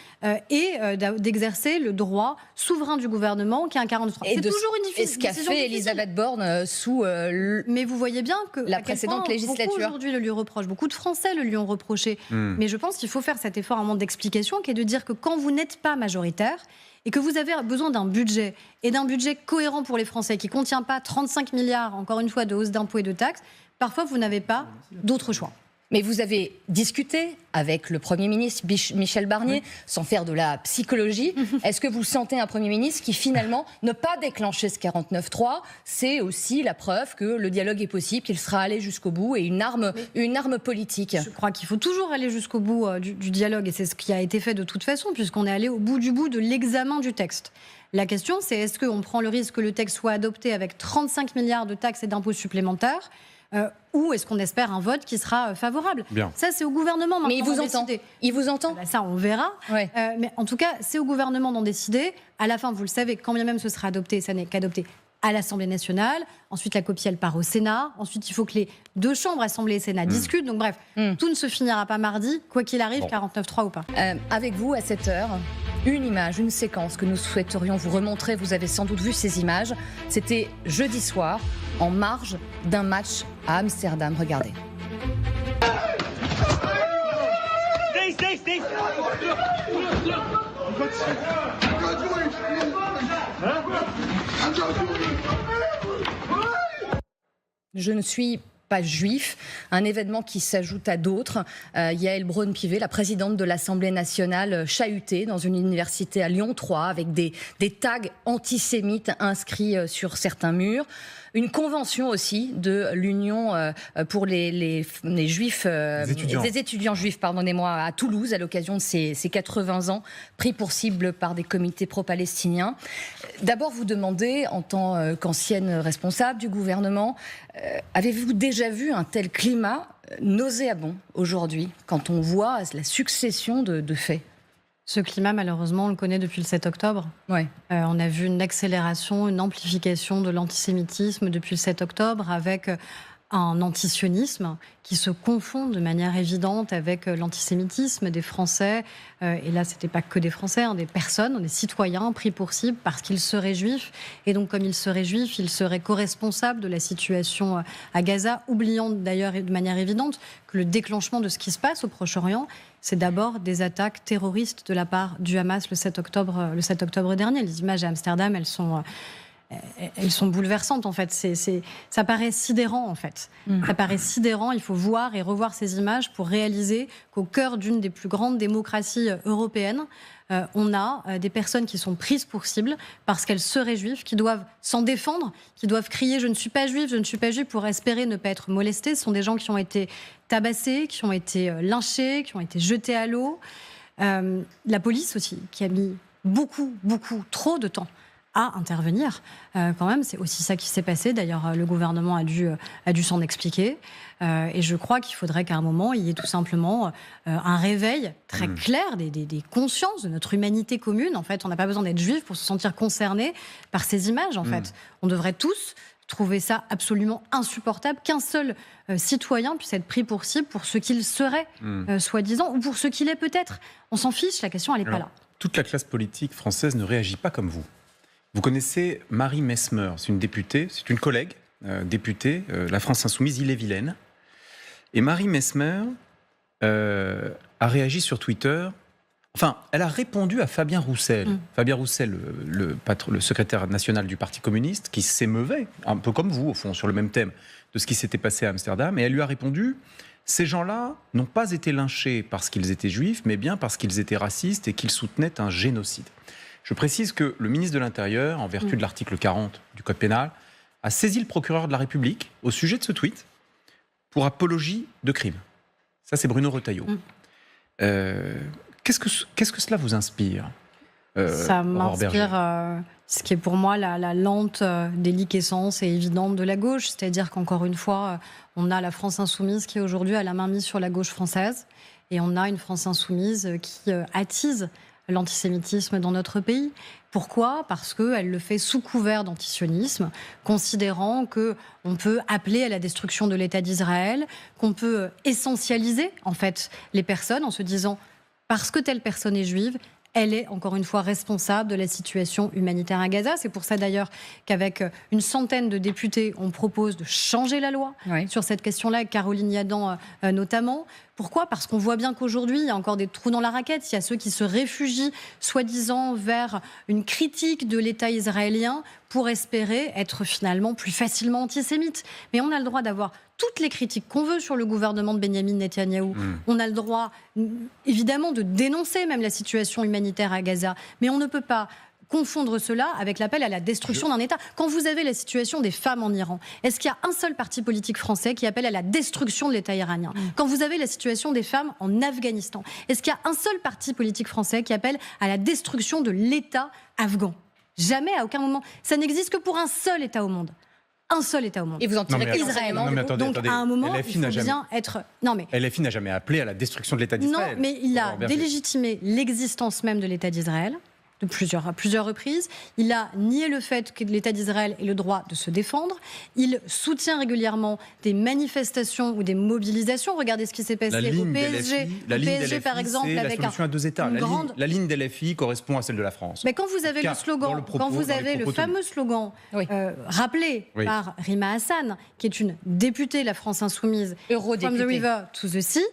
[SPEAKER 3] et d'exercer le droit souverain du gouvernement qui est un 43. C'est toujours une décision.
[SPEAKER 1] Et ce qu'a fait Elisabeth Borne sous
[SPEAKER 3] mais vous voyez bien que
[SPEAKER 1] la précédente législature.
[SPEAKER 3] Beaucoup aujourd'hui le lui reprochent, beaucoup de Français le lui ont reproché. Mais je pense qu'il faut faire cet effort, un moment d'explication, qui est de dire que quand vous n'êtes pas majoritaire et que vous avez besoin d'un budget et d'un budget cohérent pour les Français qui ne contient pas 35 milliards, encore une fois, de hausse d'impôts et de taxes, parfois vous n'avez pas d'autre choix.
[SPEAKER 1] Mais vous avez discuté avec le Premier ministre Michel Barnier, sans faire de la psychologie. Est-ce que vous sentez un Premier ministre qui, finalement, ne pas déclencher ce 49.3, c'est aussi la preuve que le dialogue est possible, qu'il sera allé jusqu'au bout et une arme politique?
[SPEAKER 3] Je crois qu'il faut toujours aller jusqu'au bout du dialogue, et c'est ce qui a été fait de toute façon, puisqu'on est allé au bout du bout de l'examen du texte. La question, c'est est-ce qu'on prend le risque que le texte soit adopté avec 35 milliards de taxes et d'impôts supplémentaires ou est-ce qu'on espère un vote qui sera favorable? Ça, c'est au gouvernement maintenant.
[SPEAKER 1] Mais il vous entend. Il vous entend.
[SPEAKER 3] Ça, on verra. Mais en tout cas, c'est au gouvernement d'en décider. À la fin, vous le savez, quand bien même ce sera adopté, ça n'est qu'adopté à l'Assemblée nationale. Ensuite, la copie, elle part au Sénat. Ensuite, il faut que les deux chambres, Assemblée et Sénat, discutent. Donc bref, tout ne se finira pas mardi, quoi qu'il arrive, 49.3 ou pas.
[SPEAKER 1] Avec vous, à cette heure, une image, une séquence que nous souhaiterions vous remontrer. Vous avez sans doute vu ces images. C'était jeudi soir, en marge d'un match à Amsterdam. Regardez. Je ne suis pas juif, un événement qui s'ajoute à d'autres. Yaël Braun-Pivet, la présidente de l'Assemblée nationale, chahutée dans une université à Lyon 3 avec des tags antisémites inscrits sur certains murs. Une convention aussi de l'Union pour les juifs, des étudiants juifs, pardonnez-moi, à Toulouse à l'occasion de ses 80 ans, pris pour cible par des comités pro-palestiniens. D'abord, vous demandez, en tant qu'ancienne responsable du gouvernement, avez-vous déjà vu un tel climat nauséabond aujourd'hui, quand on voit la succession de faits?
[SPEAKER 3] Ce climat, malheureusement, on le connaît depuis le 7 octobre. On a vu une accélération, une amplification de l'antisémitisme depuis le 7 octobre, avec un antisionisme qui se confond de manière évidente avec l'antisémitisme des Français. Et là, ce n'était pas que des Français, des personnes, des citoyens pris pour cible parce qu'ils seraient juifs. Et donc, comme ils seraient juifs, ils seraient co-responsables de la situation à Gaza, oubliant d'ailleurs de manière évidente que le déclenchement de ce qui se passe au Proche-Orient, c'est d'abord des attaques terroristes de la part du Hamas le 7 octobre dernier. Les images à Amsterdam, elles sont bouleversantes, en fait. Ça paraît sidérant, en fait. Ça paraît sidérant. Il faut voir et revoir ces images pour réaliser qu'au cœur d'une des plus grandes démocraties européennes, on a des personnes qui sont prises pour cible parce qu'elles seraient juives, qui doivent s'en défendre, qui doivent crier « je ne suis pas juif, je ne suis pas juif » pour espérer ne pas être molestées. Ce sont des gens qui ont été tabassés, qui ont été lynchés, qui ont été jetés à l'eau. La police aussi, qui a mis beaucoup trop de temps à intervenir. Quand même, c'est aussi ça qui s'est passé. D'ailleurs, le gouvernement a dû s'en expliquer. Et je crois qu'il faudrait qu'à un moment, il y ait tout simplement un réveil très clair des consciences de notre humanité commune. En fait, on n'a pas besoin d'être juif pour se sentir concerné par ces images. En fait, on devrait tous trouver ça absolument insupportable qu'un seul citoyen puisse être pris pour cible pour ce qu'il serait, soi-disant, ou pour ce qu'il est peut-être. On s'en fiche, la question, elle n'est pas là.
[SPEAKER 2] Toute la classe politique française ne réagit pas comme vous. Vous connaissez Marie Messmer, c'est une députée, c'est une collègue députée, la France Insoumise, Ille-et-Vilaine. Et Marie Messmer a réagi sur Twitter. Enfin, elle a répondu à Fabien Roussel. Fabien Roussel, le secrétaire national du Parti communiste, qui s'émeuvait, un peu comme vous, au fond, sur le même thème, de ce qui s'était passé à Amsterdam. Et elle lui a répondu, ces gens-là n'ont pas été lynchés parce qu'ils étaient juifs, mais bien parce qu'ils étaient racistes et qu'ils soutenaient un génocide. Je précise que le ministre de l'Intérieur, en vertu de l'article 40 du Code pénal, a saisi le procureur de la République au sujet de ce tweet pour apologie de crime. Ça, c'est Bruno Retailleau. Qu'est-ce que cela vous inspire,
[SPEAKER 3] Ça m'inspire ce qui est pour moi la lente déliquescence et évidente de la gauche. C'est-à-dire qu'encore une fois, on a la France Insoumise qui aujourd'hui a la main mise sur la gauche française. Et on a une France Insoumise qui attise l'antisémitisme dans notre pays. Pourquoi ? Parce qu'elle le fait sous couvert d'antisionisme, considérant qu'on peut appeler à la destruction de l'État d'Israël, qu'on peut essentialiser en fait les personnes en se disant parce que telle personne est juive, elle est encore une fois responsable de la situation humanitaire à Gaza. C'est pour ça d'ailleurs qu'avec une centaine de députés, on propose de changer la loi sur cette question-là, avec Caroline Yadan notamment. Pourquoi ? Parce qu'on voit bien qu'aujourd'hui, il y a encore des trous dans la raquette. Il y a ceux qui se réfugient, soi-disant, vers une critique de l'État israélien pour espérer être finalement plus facilement antisémites. Mais on a le droit d'avoir toutes les critiques qu'on veut sur le gouvernement de Benyamin Netanyahou. On a le droit, évidemment, de dénoncer même la situation humanitaire à Gaza. Mais on ne peut pas confondre cela avec l'appel à la destruction d'un État. Quand vous avez la situation des femmes en Iran, est-ce qu'il y a un seul parti politique français qui appelle à la destruction de l'État iranien ? Quand vous avez la situation des femmes en Afghanistan, est-ce qu'il y a un seul parti politique français qui appelle à la destruction de l'État afghan ? Jamais, à aucun moment. Ça n'existe que pour un seul État au monde. Un seul État au monde.
[SPEAKER 1] Et vous en tirez
[SPEAKER 3] Israël.
[SPEAKER 2] Donc
[SPEAKER 3] à un moment, il faut bien être... Non, mais...
[SPEAKER 2] LFI n'a jamais appelé à la destruction de l'État d'Israël.
[SPEAKER 3] Non, mais il a délégitimé l'existence même de l'État d'Israël à plusieurs reprises. Il a nié le fait que l'État d'Israël ait le droit de se défendre. Il soutient régulièrement des manifestations ou des mobilisations. Regardez ce qui s'est passé au PSG.
[SPEAKER 2] La ligne d'LFI,
[SPEAKER 3] par exemple,
[SPEAKER 2] c'est
[SPEAKER 3] avec
[SPEAKER 2] la solution à deux États. La ligne d'LFI correspond à celle de la France.
[SPEAKER 3] Mais quand vous avez le slogan, quand vous avez le fameux slogan rappelé par Rima Hassan, qui est une députée de la France Insoumise, From the river to the sea,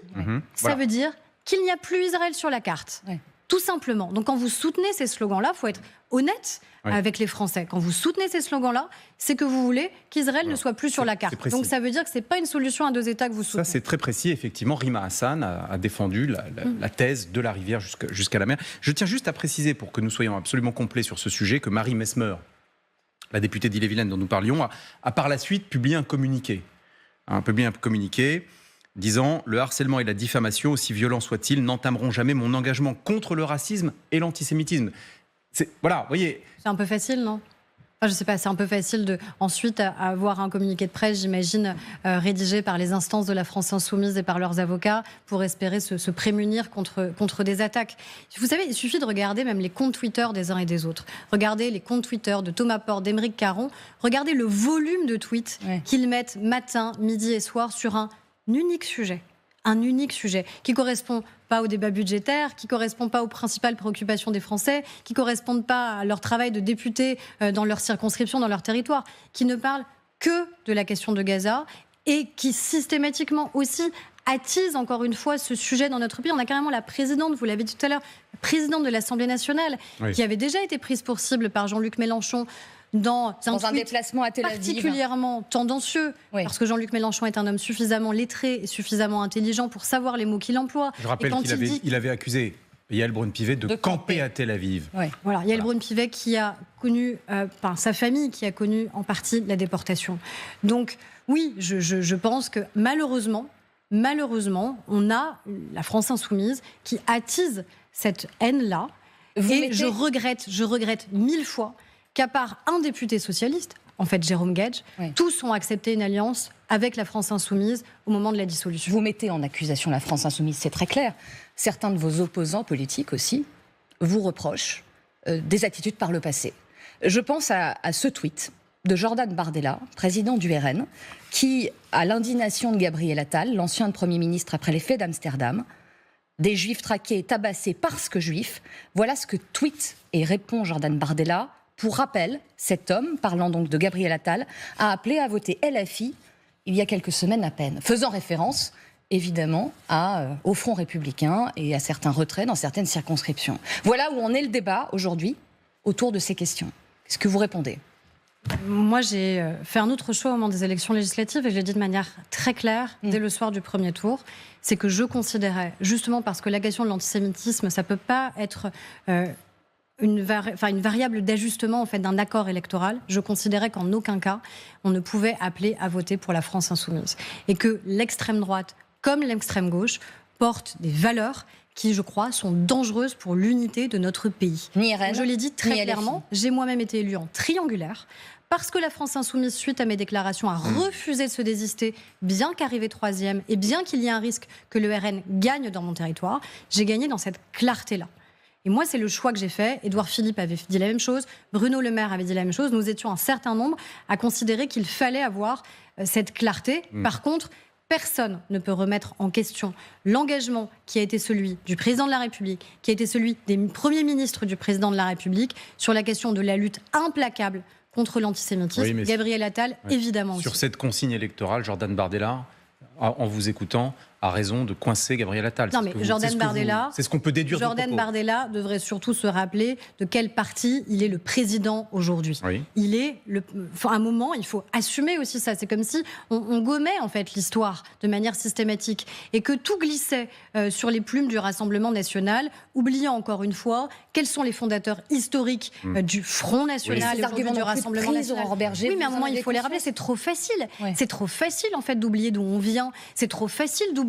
[SPEAKER 3] ça veut dire qu'il n'y a plus Israël sur la carte. Tout simplement. Donc quand vous soutenez ces slogans-là, il faut être honnête avec les Français. Quand vous soutenez ces slogans-là, c'est que vous voulez qu'Israël ne soit plus sur la carte. Donc ça veut dire que ce n'est pas une solution à deux États que vous soutenez.
[SPEAKER 2] Ça, c'est très précis. Effectivement, Rima Hassan a défendu la thèse de la rivière jusqu'à la mer. Je tiens juste à préciser, pour que nous soyons absolument complets sur ce sujet, que Marie Messmer, la députée d'Ille-et-Vilaine dont nous parlions, a par la suite publié un communiqué. Disant « Le harcèlement et la diffamation, aussi violents soient-ils, n'entameront jamais mon engagement contre le racisme et l'antisémitisme. » Voilà, vous voyez...
[SPEAKER 3] C'est un peu facile, non ? Je ne sais pas, c'est un peu facile de ensuite avoir un communiqué de presse, j'imagine, rédigé par les instances de la France Insoumise et par leurs avocats pour espérer se prémunir contre des attaques. Vous savez, il suffit de regarder même les comptes Twitter des uns et des autres. Regardez les comptes Twitter de Thomas Porte, d'Aymeric Caron. Regardez le volume de tweets qu'ils mettent matin, midi et soir sur un unique sujet. Un unique sujet qui correspond pas au débat budgétaire, qui correspond pas aux principales préoccupations des Français, qui correspondent pas à leur travail de député dans leur circonscription, dans leur territoire, qui ne parlent que de la question de Gaza et qui systématiquement aussi attise encore une fois ce sujet dans notre pays. On a carrément la présidente, vous l'avez dit tout à l'heure, la présidente de l'Assemblée nationale, qui avait déjà été prise pour cible par Jean-Luc Mélenchon dans un
[SPEAKER 1] déplacement à Tel Aviv
[SPEAKER 3] particulièrement tendancieux, parce que Jean-Luc Mélenchon est un homme suffisamment lettré et suffisamment intelligent pour savoir les mots qu'il emploie.
[SPEAKER 2] Je rappelle qu'il avait accusé Yael Braun-Pivet de camper à Tel Aviv.
[SPEAKER 3] Voilà, Yael Braun-Pivet qui a connu, sa famille qui a connu en partie la déportation. Donc oui, je pense que malheureusement, on a la France Insoumise qui attise cette haine-là. Je regrette 1000 fois qu'à part un député socialiste, en fait Jérôme Guedj, tous ont accepté une alliance avec la France Insoumise au moment de la dissolution.
[SPEAKER 1] Vous mettez en accusation la France Insoumise, c'est très clair. Certains de vos opposants politiques aussi vous reprochent des attitudes par le passé. Je pense à ce tweet de Jordan Bardella, président du RN, qui, à l'indignation de Gabriel Attal, l'ancien Premier ministre après les faits d'Amsterdam, des juifs traqués et tabassés parce que juifs, voilà ce que tweet et répond Jordan Bardella. Pour rappel, cet homme, parlant donc de Gabriel Attal, a appelé à voter LFI il y a quelques semaines à peine, faisant référence évidemment au Front républicain et à certains retraits dans certaines circonscriptions. Voilà où en est le débat aujourd'hui autour de ces questions. Qu'est-ce que vous répondez ?
[SPEAKER 3] Moi, j'ai fait un autre choix au moment des élections législatives et je l'ai dit de manière très claire dès le soir du premier tour. C'est que je considérais, justement parce que la question de l'antisémitisme, ça ne peut pas être une variable d'ajustement en fait, d'un accord électoral. Je considérais qu'en aucun cas, on ne pouvait appeler à voter pour la France Insoumise. Et que l'extrême droite, comme l'extrême gauche, portent des valeurs qui, je crois, sont dangereuses pour l'unité de notre pays. Je l'ai dit très clairement, j'ai moi-même été élue en triangulaire, parce que la France Insoumise, suite à mes déclarations, a refusé de se désister, bien qu'arrivé troisième, et bien qu'il y ait un risque que le RN gagne dans mon territoire, j'ai gagné dans cette clarté-là. Et moi, c'est le choix que j'ai fait. Édouard Philippe avait dit la même chose. Bruno Le Maire avait dit la même chose. Nous étions un certain nombre à considérer qu'il fallait avoir cette clarté. Par contre, personne ne peut remettre en question l'engagement qui a été celui du président de la République, qui a été celui des premiers ministres du président de la République sur la question de la lutte implacable contre l'antisémitisme. Gabriel Attal, évidemment aussi.
[SPEAKER 2] Sur cette consigne électorale, Jordan Bardella, en vous écoutant, a raison de coincer Gabriel Attal.
[SPEAKER 3] Non, mais Jordan Bardella,
[SPEAKER 2] c'est ce qu'on peut déduire.
[SPEAKER 3] Jordan Bardella devrait surtout se rappeler de quel parti il est le président aujourd'hui. Il est à un moment, il faut assumer aussi ça. C'est comme si on gommait en fait l'histoire de manière systématique et que tout glissait sur les plumes du Rassemblement national, oubliant encore une fois quels sont les fondateurs historiques du Front National et du Rassemblement national. Oui, mais à un moment il faut les rappeler. C'est trop facile. C'est trop facile en fait d'oublier d'où on vient. C'est trop facile d'oublier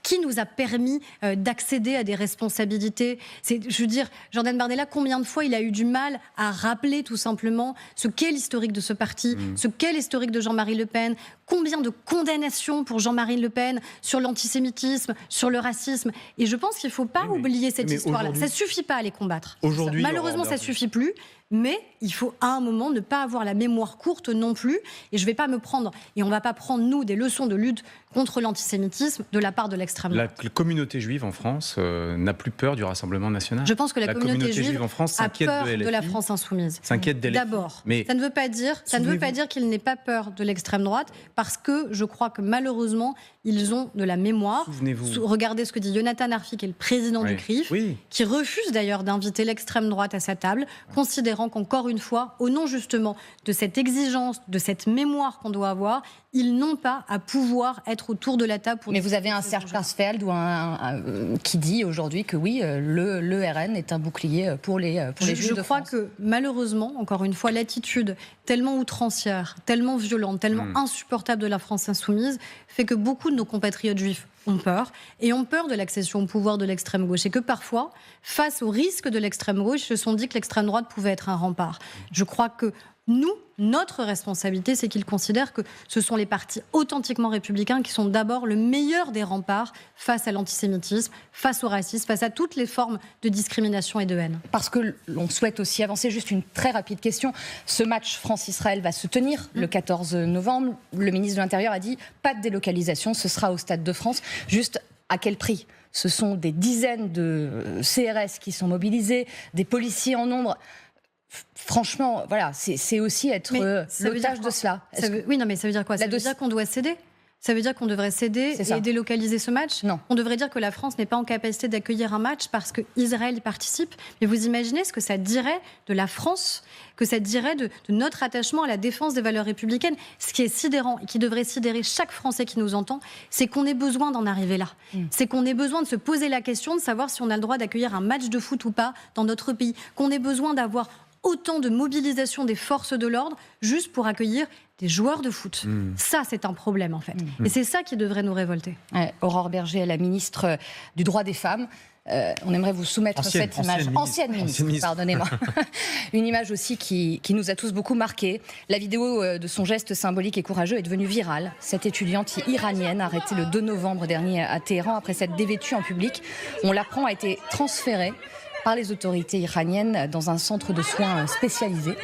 [SPEAKER 3] qui nous a permis d'accéder à des responsabilités. Je veux dire, Jordan Bardella, combien de fois il a eu du mal à rappeler tout simplement ce qu'est l'historique de ce parti, ce qu'est l'historique de Jean-Marie Le Pen, combien de condamnations pour Jean-Marie Le Pen sur l'antisémitisme, sur le racisme. Et je pense qu'il ne faut pas oublier cette histoire-là. Ça ne suffit pas à les combattre. Malheureusement, ça ne suffit plus. Mais il faut à un moment ne pas avoir la mémoire courte non plus. Et je ne vais pas me prendre, et on ne va pas prendre nous des leçons de lutte contre l'antisémitisme de la part de l'extrême droite.
[SPEAKER 2] La communauté juive en France n'a plus peur du Rassemblement national.
[SPEAKER 3] Je pense que la communauté juive
[SPEAKER 2] en France
[SPEAKER 3] a peur de la France Insoumise.
[SPEAKER 2] S'inquiète d'LFI.
[SPEAKER 3] D'abord, mais ça ne veut pas dire qu'il n'ait pas peur de l'extrême droite, parce que je crois que malheureusement, ils ont de la mémoire.
[SPEAKER 2] Souvenez-vous.
[SPEAKER 3] Regardez ce que dit Jonathan Arfi, qui est le président du CRIF, qui refuse d'ailleurs d'inviter l'extrême droite à sa table, considérant qu'encore une fois, au nom justement de cette exigence, de cette mémoire qu'on doit avoir, ils n'ont pas à pouvoir être autour de la table.
[SPEAKER 1] Mais vous avez un Serge Klarsfeld qui dit aujourd'hui que oui, le RN est un bouclier pour les Juifs de France.
[SPEAKER 3] Je crois que malheureusement, encore une fois, l'attitude tellement outrancière, tellement violente, tellement insupportable de la France Insoumise fait que beaucoup de nos compatriotes juifs ont peur, et ont peur de l'accession au pouvoir de l'extrême gauche. Et que parfois, face au risque de l'extrême gauche, ils se sont dit que l'extrême droite pouvait être un rempart. Je crois que Nous, notre responsabilité, c'est qu'ils considèrent que ce sont les partis authentiquement républicains qui sont d'abord le meilleur des remparts face à l'antisémitisme, face au racisme, face à toutes les formes de discrimination et de haine.
[SPEAKER 1] Parce que l'on souhaite aussi avancer, juste une très rapide question. Ce match France-Israël va se tenir le 14 novembre. Le ministre de l'Intérieur a dit pas de délocalisation, ce sera au Stade de France. Juste à quel prix ? Ce sont des dizaines de CRS qui sont mobilisés, des policiers en nombre. Franchement, voilà, c'est aussi être l'otage de cela.
[SPEAKER 3] Oui, non, mais ça veut dire quoi ? Ça veut dire qu'on doit céder ? Ça veut dire qu'on devrait céder et délocaliser ce match ?
[SPEAKER 1] Non.
[SPEAKER 3] On devrait dire que la France n'est pas en capacité d'accueillir un match parce qu'Israël y participe. Mais vous imaginez ce que ça dirait de la France, que ça dirait de notre attachement à la défense des valeurs républicaines ? Ce qui est sidérant et qui devrait sidérer chaque Français qui nous entend, c'est qu'on ait besoin d'en arriver là. C'est qu'on ait besoin de se poser la question de savoir si on a le droit d'accueillir un match de foot ou pas dans notre pays. Qu'on ait besoin d'avoir autant de mobilisation des forces de l'ordre juste pour accueillir des joueurs de foot. Ça, c'est un problème, en fait. Et c'est ça qui devrait nous révolter.
[SPEAKER 1] Aurore Bergé, la ministre du droit des femmes. On aimerait vous soumettre cette image. Ancienne ministre, pardonnez-moi. Une image aussi qui nous a tous beaucoup marqués. La vidéo de son geste symbolique et courageux est devenue virale. Cette étudiante iranienne, arrêtée le 2 novembre dernier à Téhéran après s'être dévêtue en public, on l'apprend, a été transférée par les autorités iraniennes dans un centre de soins spécialisé.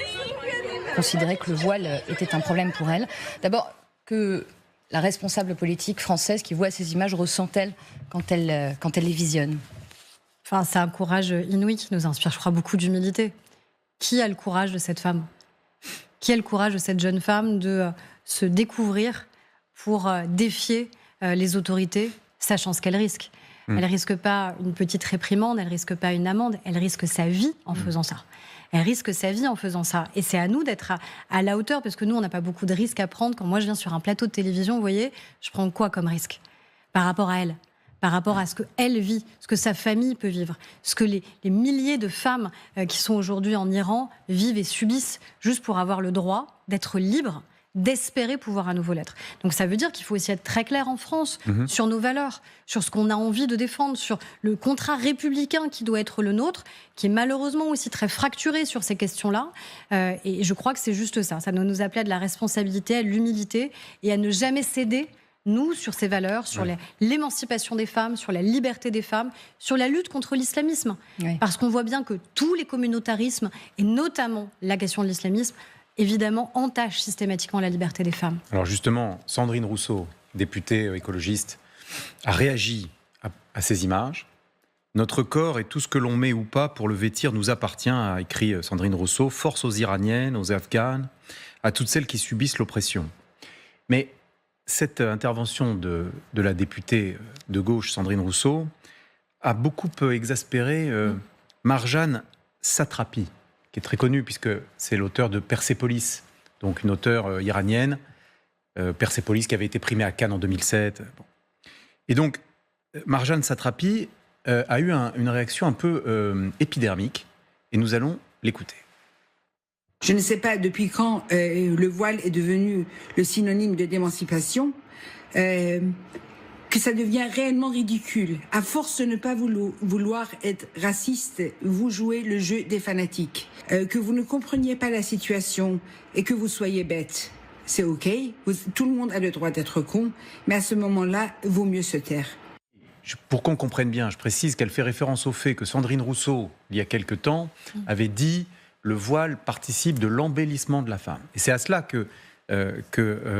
[SPEAKER 1] Considérait que le voile était un problème pour elle. D'abord, que la responsable politique française qui voit ces images ressent-elle quand elle les visionne ?
[SPEAKER 3] Enfin, c'est un courage inouï qui nous inspire, je crois, beaucoup d'humilité. Qui a le courage de cette femme ? Qui a le courage de cette jeune femme de se découvrir pour défier les autorités, sachant ce qu'elle risque ? Elle ne risque pas une petite réprimande, elle ne risque pas une amende, elle risque sa vie en faisant ça. Elle risque sa vie en faisant ça. Et c'est à nous d'être à la hauteur, parce que nous, on n'a pas beaucoup de risques à prendre. Quand moi, je viens sur un plateau de télévision, vous voyez, je prends quoi comme risque ? Par rapport à elle, par rapport à ce qu'elle vit, ce que sa famille peut vivre, ce que les milliers de femmes qui sont aujourd'hui en Iran vivent et subissent juste pour avoir le droit d'être libres, d'espérer pouvoir à nouveau l'être. Donc ça veut dire qu'il faut aussi être très clair en France sur nos valeurs, sur ce qu'on a envie de défendre, sur le contrat républicain qui doit être le nôtre, qui est malheureusement aussi très fracturé sur ces questions-là. Et je crois que c'est juste ça. Ça doit nous appeler à de la responsabilité, à l'humilité et à ne jamais céder, nous, sur ces valeurs, sur l'émancipation des femmes, sur la liberté des femmes, sur la lutte contre l'islamisme. Parce qu'on voit bien que tous les communautarismes, et notamment la question de l'islamisme, évidemment, entache systématiquement la liberté des femmes.
[SPEAKER 2] Alors justement, Sandrine Rousseau, députée écologiste, a réagi à ces images. « Notre corps et tout ce que l'on met ou pas pour le vêtir nous appartient », a écrit Sandrine Rousseau. « Force aux Iraniennes, aux Afghanes, à toutes celles qui subissent l'oppression. » Mais cette intervention de la députée de gauche, Sandrine Rousseau, a beaucoup exaspéré Marjane Satrapi, qui est très connue puisque c'est l'auteur de Persépolis, donc une auteure iranienne, Persépolis qui avait été primée à Cannes en 2007. Bon. Et donc, Marjane Satrapi a eu une réaction un peu épidermique, et nous allons l'écouter.
[SPEAKER 4] Je ne sais pas depuis quand le voile est devenu le synonyme de d'émancipation, que ça devient réellement ridicule. À force de ne pas vouloir être raciste, vous jouez le jeu des fanatiques. Que vous ne compreniez pas la situation et que vous soyez bête, c'est OK. Tout le monde a le droit d'être con, mais à ce moment-là, vaut mieux se taire.
[SPEAKER 2] Pour qu'on comprenne bien, je précise qu'elle fait référence au fait que Sandrine Rousseau, il y a quelque temps, avait dit « le voile participe de l'embellissement de la femme ». Et c'est à cela que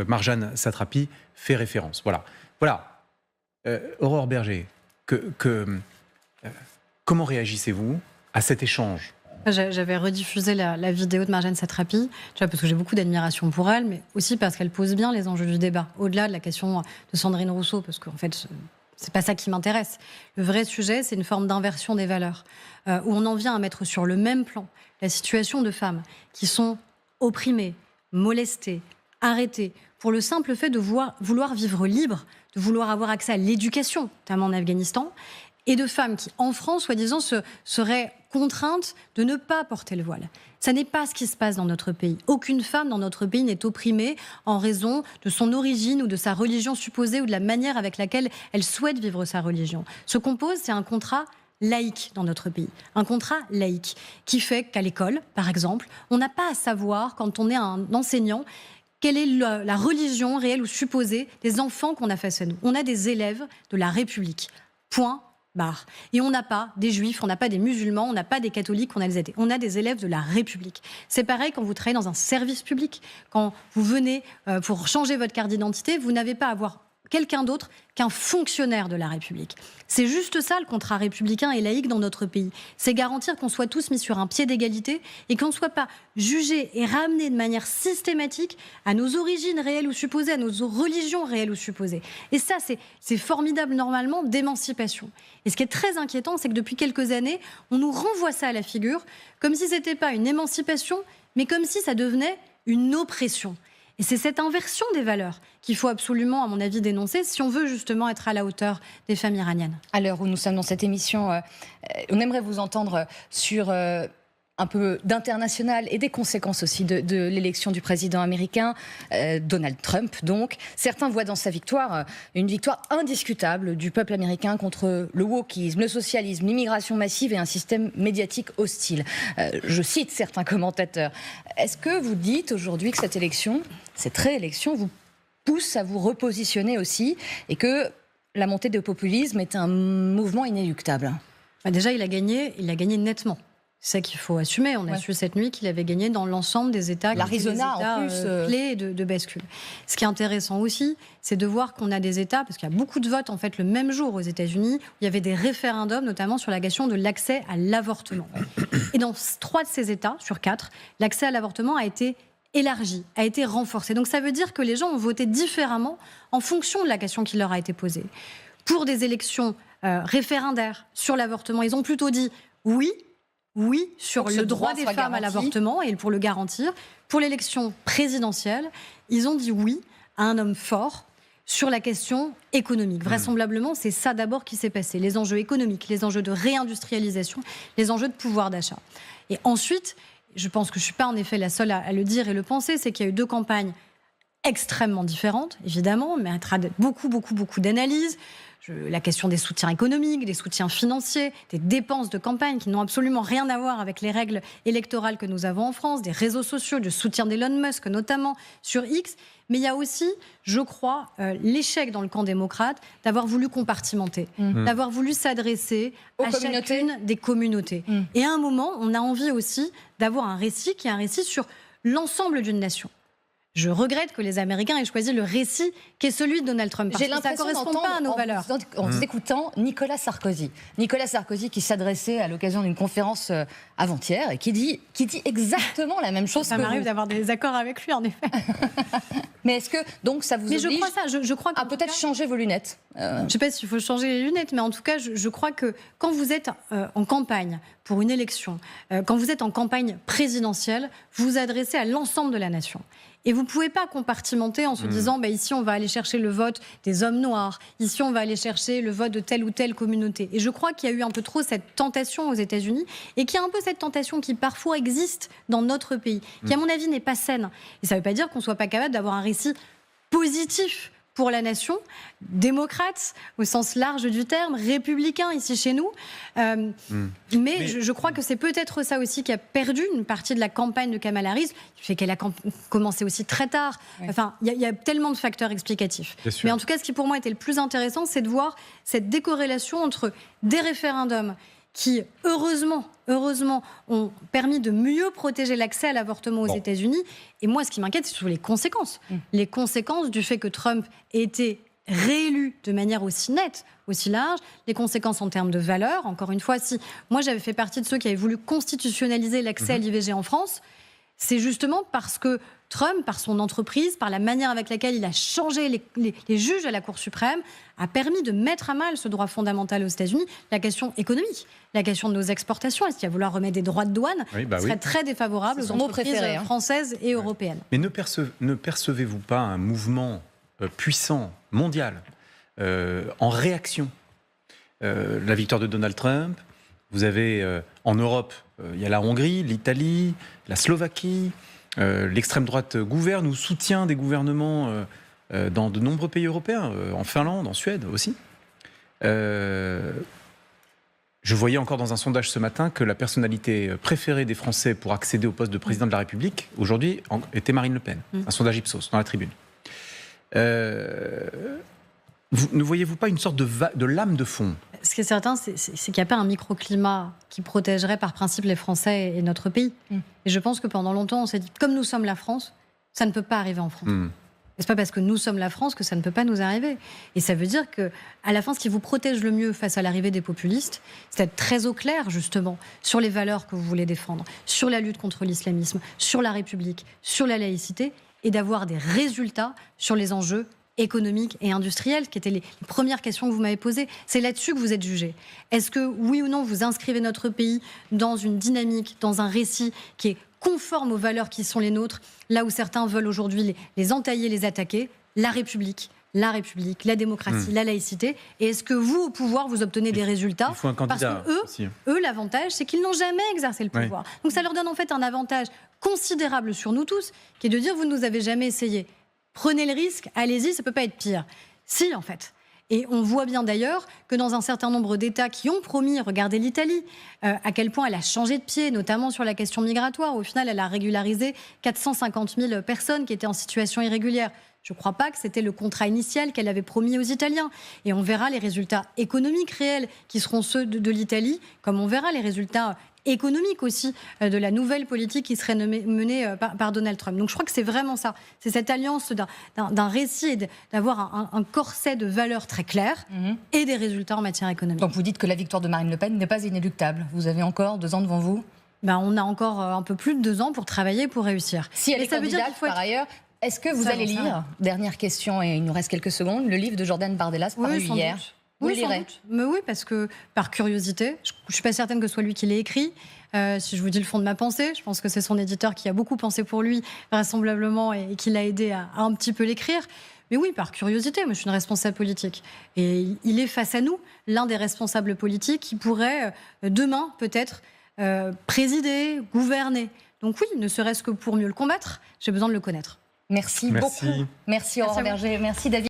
[SPEAKER 2] Marjane Satrapi fait référence. Voilà. Aurore Bergé, comment réagissez-vous à cet échange ?
[SPEAKER 3] J'avais rediffusé la vidéo de Marjane Satrapi, déjà parce que j'ai beaucoup d'admiration pour elle, mais aussi parce qu'elle pose bien les enjeux du débat, au-delà de la question de Sandrine Rousseau, parce qu'en fait, c'est pas ça qui m'intéresse. Le vrai sujet, c'est une forme d'inversion des valeurs, où on en vient à mettre sur le même plan la situation de femmes qui sont opprimées, molestées, arrêtées, pour le simple fait de vouloir vivre libre, de vouloir avoir accès à l'éducation, notamment en Afghanistan, et de femmes qui, en France, soi-disant, seraient contraintes de ne pas porter le voile. Ça n'est pas ce qui se passe dans notre pays. Aucune femme dans notre pays n'est opprimée en raison de son origine ou de sa religion supposée ou de la manière avec laquelle elle souhaite vivre sa religion. Ce qu'on pose, c'est un contrat laïque dans notre pays. Un contrat laïque qui fait qu'à l'école, par exemple, on n'a pas à savoir, quand on est un enseignant, quelle est la religion réelle ou supposée des enfants qu'on a face à nous. On a des élèves de la République. Point. Barre. Et on n'a pas des juifs, on n'a pas des musulmans, on n'a pas des catholiques, on a des athées. On a des élèves de la République. C'est pareil quand vous travaillez dans un service public. Quand vous venez pour changer votre carte d'identité, vous n'avez pas à avoir quelqu'un d'autre qu'un fonctionnaire de la République. C'est juste ça le contrat républicain et laïque dans notre pays. C'est garantir qu'on soit tous mis sur un pied d'égalité et qu'on ne soit pas jugé et ramené de manière systématique à nos origines réelles ou supposées, à nos religions réelles ou supposées. Et ça, c'est formidable normalement d'émancipation. Et ce qui est très inquiétant, c'est que depuis quelques années, on nous renvoie ça à la figure comme si ce n'était pas une émancipation, mais comme si ça devenait une oppression. Et c'est cette inversion des valeurs qu'il faut absolument, à mon avis, dénoncer si on veut justement être à la hauteur des familles iraniennes.
[SPEAKER 1] À l'heure où nous sommes dans cette émission, on aimerait vous entendre sur un peu d'international et des conséquences aussi de l'élection du président américain, Donald Trump. Donc, certains voient dans sa victoire une victoire indiscutable du peuple américain contre le wokisme, le socialisme, l'immigration massive et un système médiatique hostile. Je cite certains commentateurs. Est-ce que vous dites aujourd'hui que cette élection, cette réélection, vous pousse à vous repositionner aussi et que la montée du populisme est un mouvement inéluctable?
[SPEAKER 3] Déjà, il a gagné nettement. C'est ça qu'il faut assumer. On a su cette nuit qu'il avait gagné dans l'ensemble des États,
[SPEAKER 1] l'Arizona en plus,
[SPEAKER 3] clés de bascule. Ce qui est intéressant aussi, c'est de voir qu'on a des États, parce qu'il y a beaucoup de votes en fait le même jour aux États-Unis, où il y avait des référendums, notamment sur la question de l'accès à l'avortement. Et dans 3 de ces États sur 4, l'accès à l'avortement a été élargi, a été renforcé. Donc ça veut dire que les gens ont voté différemment en fonction de la question qui leur a été posée. Pour des élections référendaires sur l'avortement, ils ont plutôt dit oui sur le droit des femmes à l'avortement et pour le garantir. Pour l'élection présidentielle, ils ont dit oui à un homme fort sur la question économique. Vraisemblablement, c'est ça d'abord qui s'est passé. Les enjeux économiques, les enjeux de réindustrialisation, les enjeux de pouvoir d'achat. Et ensuite, je pense que je ne suis pas en effet la seule à le dire et le penser, c'est qu'il y a eu 2 campagnes extrêmement différentes, évidemment, mais beaucoup d'analyses. La question des soutiens économiques, des soutiens financiers, des dépenses de campagne qui n'ont absolument rien à voir avec les règles électorales que nous avons en France, des réseaux sociaux, du soutien d'Elon Musk notamment sur X. Mais il y a aussi, je crois, l'échec dans le camp démocrate d'avoir voulu compartimenter, d'avoir voulu s'adresser à chacune des communautés. Et à un moment, on a envie aussi d'avoir un récit qui est un récit sur l'ensemble d'une nation. Je regrette que les Américains aient choisi le récit qui est celui de Donald Trump. Parce que ça ne correspond pas à nos valeurs.
[SPEAKER 1] En vous écoutant Nicolas Sarkozy. Nicolas Sarkozy qui s'adressait à l'occasion d'une conférence avant-hier et qui dit exactement la même chose.
[SPEAKER 3] Ça m'arrive d'avoir des accords avec lui, en effet.
[SPEAKER 1] Mais est-ce que donc ça vous oblige
[SPEAKER 3] je crois
[SPEAKER 1] à peut-être changer vos lunettes
[SPEAKER 3] Je ne sais pas s'il faut changer les lunettes, mais en tout cas, je crois que quand vous êtes en campagne pour une élection, quand vous êtes en campagne présidentielle, vous vous adressez à l'ensemble de la nation. Et vous ne pouvez pas compartimenter en se disant ici on va aller chercher le vote des hommes noirs, ici on va aller chercher le vote de telle ou telle communauté. Et je crois qu'il y a eu un peu trop cette tentation aux États-Unis et qu'il y a un peu cette tentation qui parfois existe dans notre pays, qui à mon avis n'est pas saine. Et ça ne veut pas dire qu'on ne soit pas capable d'avoir un récit positif pour la nation, démocrate au sens large du terme, républicain ici chez nous. Mais je crois que c'est peut-être ça aussi qui a perdu une partie de la campagne de Kamala Harris, qui fait qu'elle a commencé aussi très tard. Enfin, il y a tellement de facteurs explicatifs. Mais en tout cas, ce qui pour moi était le plus intéressant, c'est de voir cette décorrélation entre des référendums qui, heureusement, ont permis de mieux protéger l'accès à l'avortement aux États-Unis. Et moi, ce qui m'inquiète, c'est surtout les conséquences. Les conséquences du fait que Trump ait été réélu de manière aussi nette, aussi large, les conséquences en termes de valeurs. Encore une fois, si moi, j'avais fait partie de ceux qui avaient voulu constitutionnaliser l'accès à l'IVG en France, c'est justement parce que Trump, par son entreprise, par la manière avec laquelle il a changé les juges à la Cour suprême, a permis de mettre à mal ce droit fondamental aux États-Unis. La question économique, la question de nos exportations, est-ce qu'il va vouloir remettre des droits de douane serait très défavorable aux entreprises françaises et européennes.
[SPEAKER 2] Mais ne percevez-vous pas un mouvement puissant, mondial, en réaction la victoire de Donald Trump? Vous avez en Europe, il y a la Hongrie, l'Italie, la Slovaquie. L'extrême droite gouverne ou soutient des gouvernements dans de nombreux pays européens, en Finlande, en Suède aussi. Je voyais encore dans un sondage ce matin que la personnalité préférée des Français pour accéder au poste de président de la République, aujourd'hui, était Marine Le Pen. Un sondage Ipsos, dans la Tribune. Ne voyez-vous pas une sorte de lame de fond ?
[SPEAKER 3] Ce qui est certain, c'est qu'il n'y a pas un microclimat qui protégerait par principe les Français et notre pays. Et je pense que pendant longtemps, on s'est dit, comme nous sommes la France, ça ne peut pas arriver en France. Et c'est pas parce que nous sommes la France que ça ne peut pas nous arriver. Et ça veut dire que, à la fin, ce qui vous protège le mieux face à l'arrivée des populistes, c'est d'être très au clair, justement, sur les valeurs que vous voulez défendre, sur la lutte contre l'islamisme, sur la République, sur la laïcité, et d'avoir des résultats sur les enjeux économiques et industriels, qui étaient les premières questions que vous m'avez posées. C'est là-dessus que vous êtes jugé. Est-ce que, oui ou non, vous inscrivez notre pays dans une dynamique, dans un récit qui est conforme aux valeurs qui sont les nôtres, là où certains veulent aujourd'hui les entailler, les attaquer, la République, la démocratie, la laïcité. Et est-ce que vous, au pouvoir, vous obtenez des résultats ?
[SPEAKER 2] Il faut un candidat.
[SPEAKER 3] Parce que eux, l'avantage, c'est qu'ils n'ont jamais exercé le pouvoir. Oui. Donc ça leur donne en fait un avantage considérable sur nous tous, qui est de dire, vous ne nous avez jamais essayé. Prenez le risque, allez-y, ça ne peut pas être pire. Si, en fait. Et on voit bien d'ailleurs que dans un certain nombre d'États qui ont promis, regardez l'Italie, à quel point elle a changé de pied, notamment sur la question migratoire. Au final, elle a régularisé 450 000 personnes qui étaient en situation irrégulière. Je ne crois pas que c'était le contrat initial qu'elle avait promis aux Italiens. Et on verra les résultats économiques réels qui seront ceux de l'Italie, comme on verra les résultats économique aussi de la nouvelle politique qui serait menée par Donald Trump. Donc je crois que c'est vraiment ça. C'est cette alliance d'un récit et d'avoir un corset de valeurs très clair et des résultats en matière économique.
[SPEAKER 1] Donc vous dites que la victoire de Marine Le Pen n'est pas inéluctable. Vous avez encore 2 ans devant vous ?
[SPEAKER 3] On a encore un peu plus de 2 ans pour travailler, pour réussir.
[SPEAKER 1] Si elle est candidate, par ailleurs, est-ce que vous allez lire, dernière question et il nous reste quelques secondes, le livre de Jordan Bardella paru hier ? Vous le lirez ?
[SPEAKER 3] Mais oui, parce que par curiosité, je ne suis pas certaine que ce soit lui qui l'ait écrit. Si je vous dis le fond de ma pensée, je pense que c'est son éditeur qui a beaucoup pensé pour lui, vraisemblablement, et qui l'a aidé à un petit peu l'écrire. Mais oui, par curiosité, moi je suis une responsable politique. Et il est face à nous, l'un des responsables politiques qui pourrait demain peut-être présider, gouverner. Donc oui, ne serait-ce que pour mieux le combattre, j'ai besoin de le connaître.
[SPEAKER 1] Merci beaucoup. Merci Aurore Bergé. Merci David.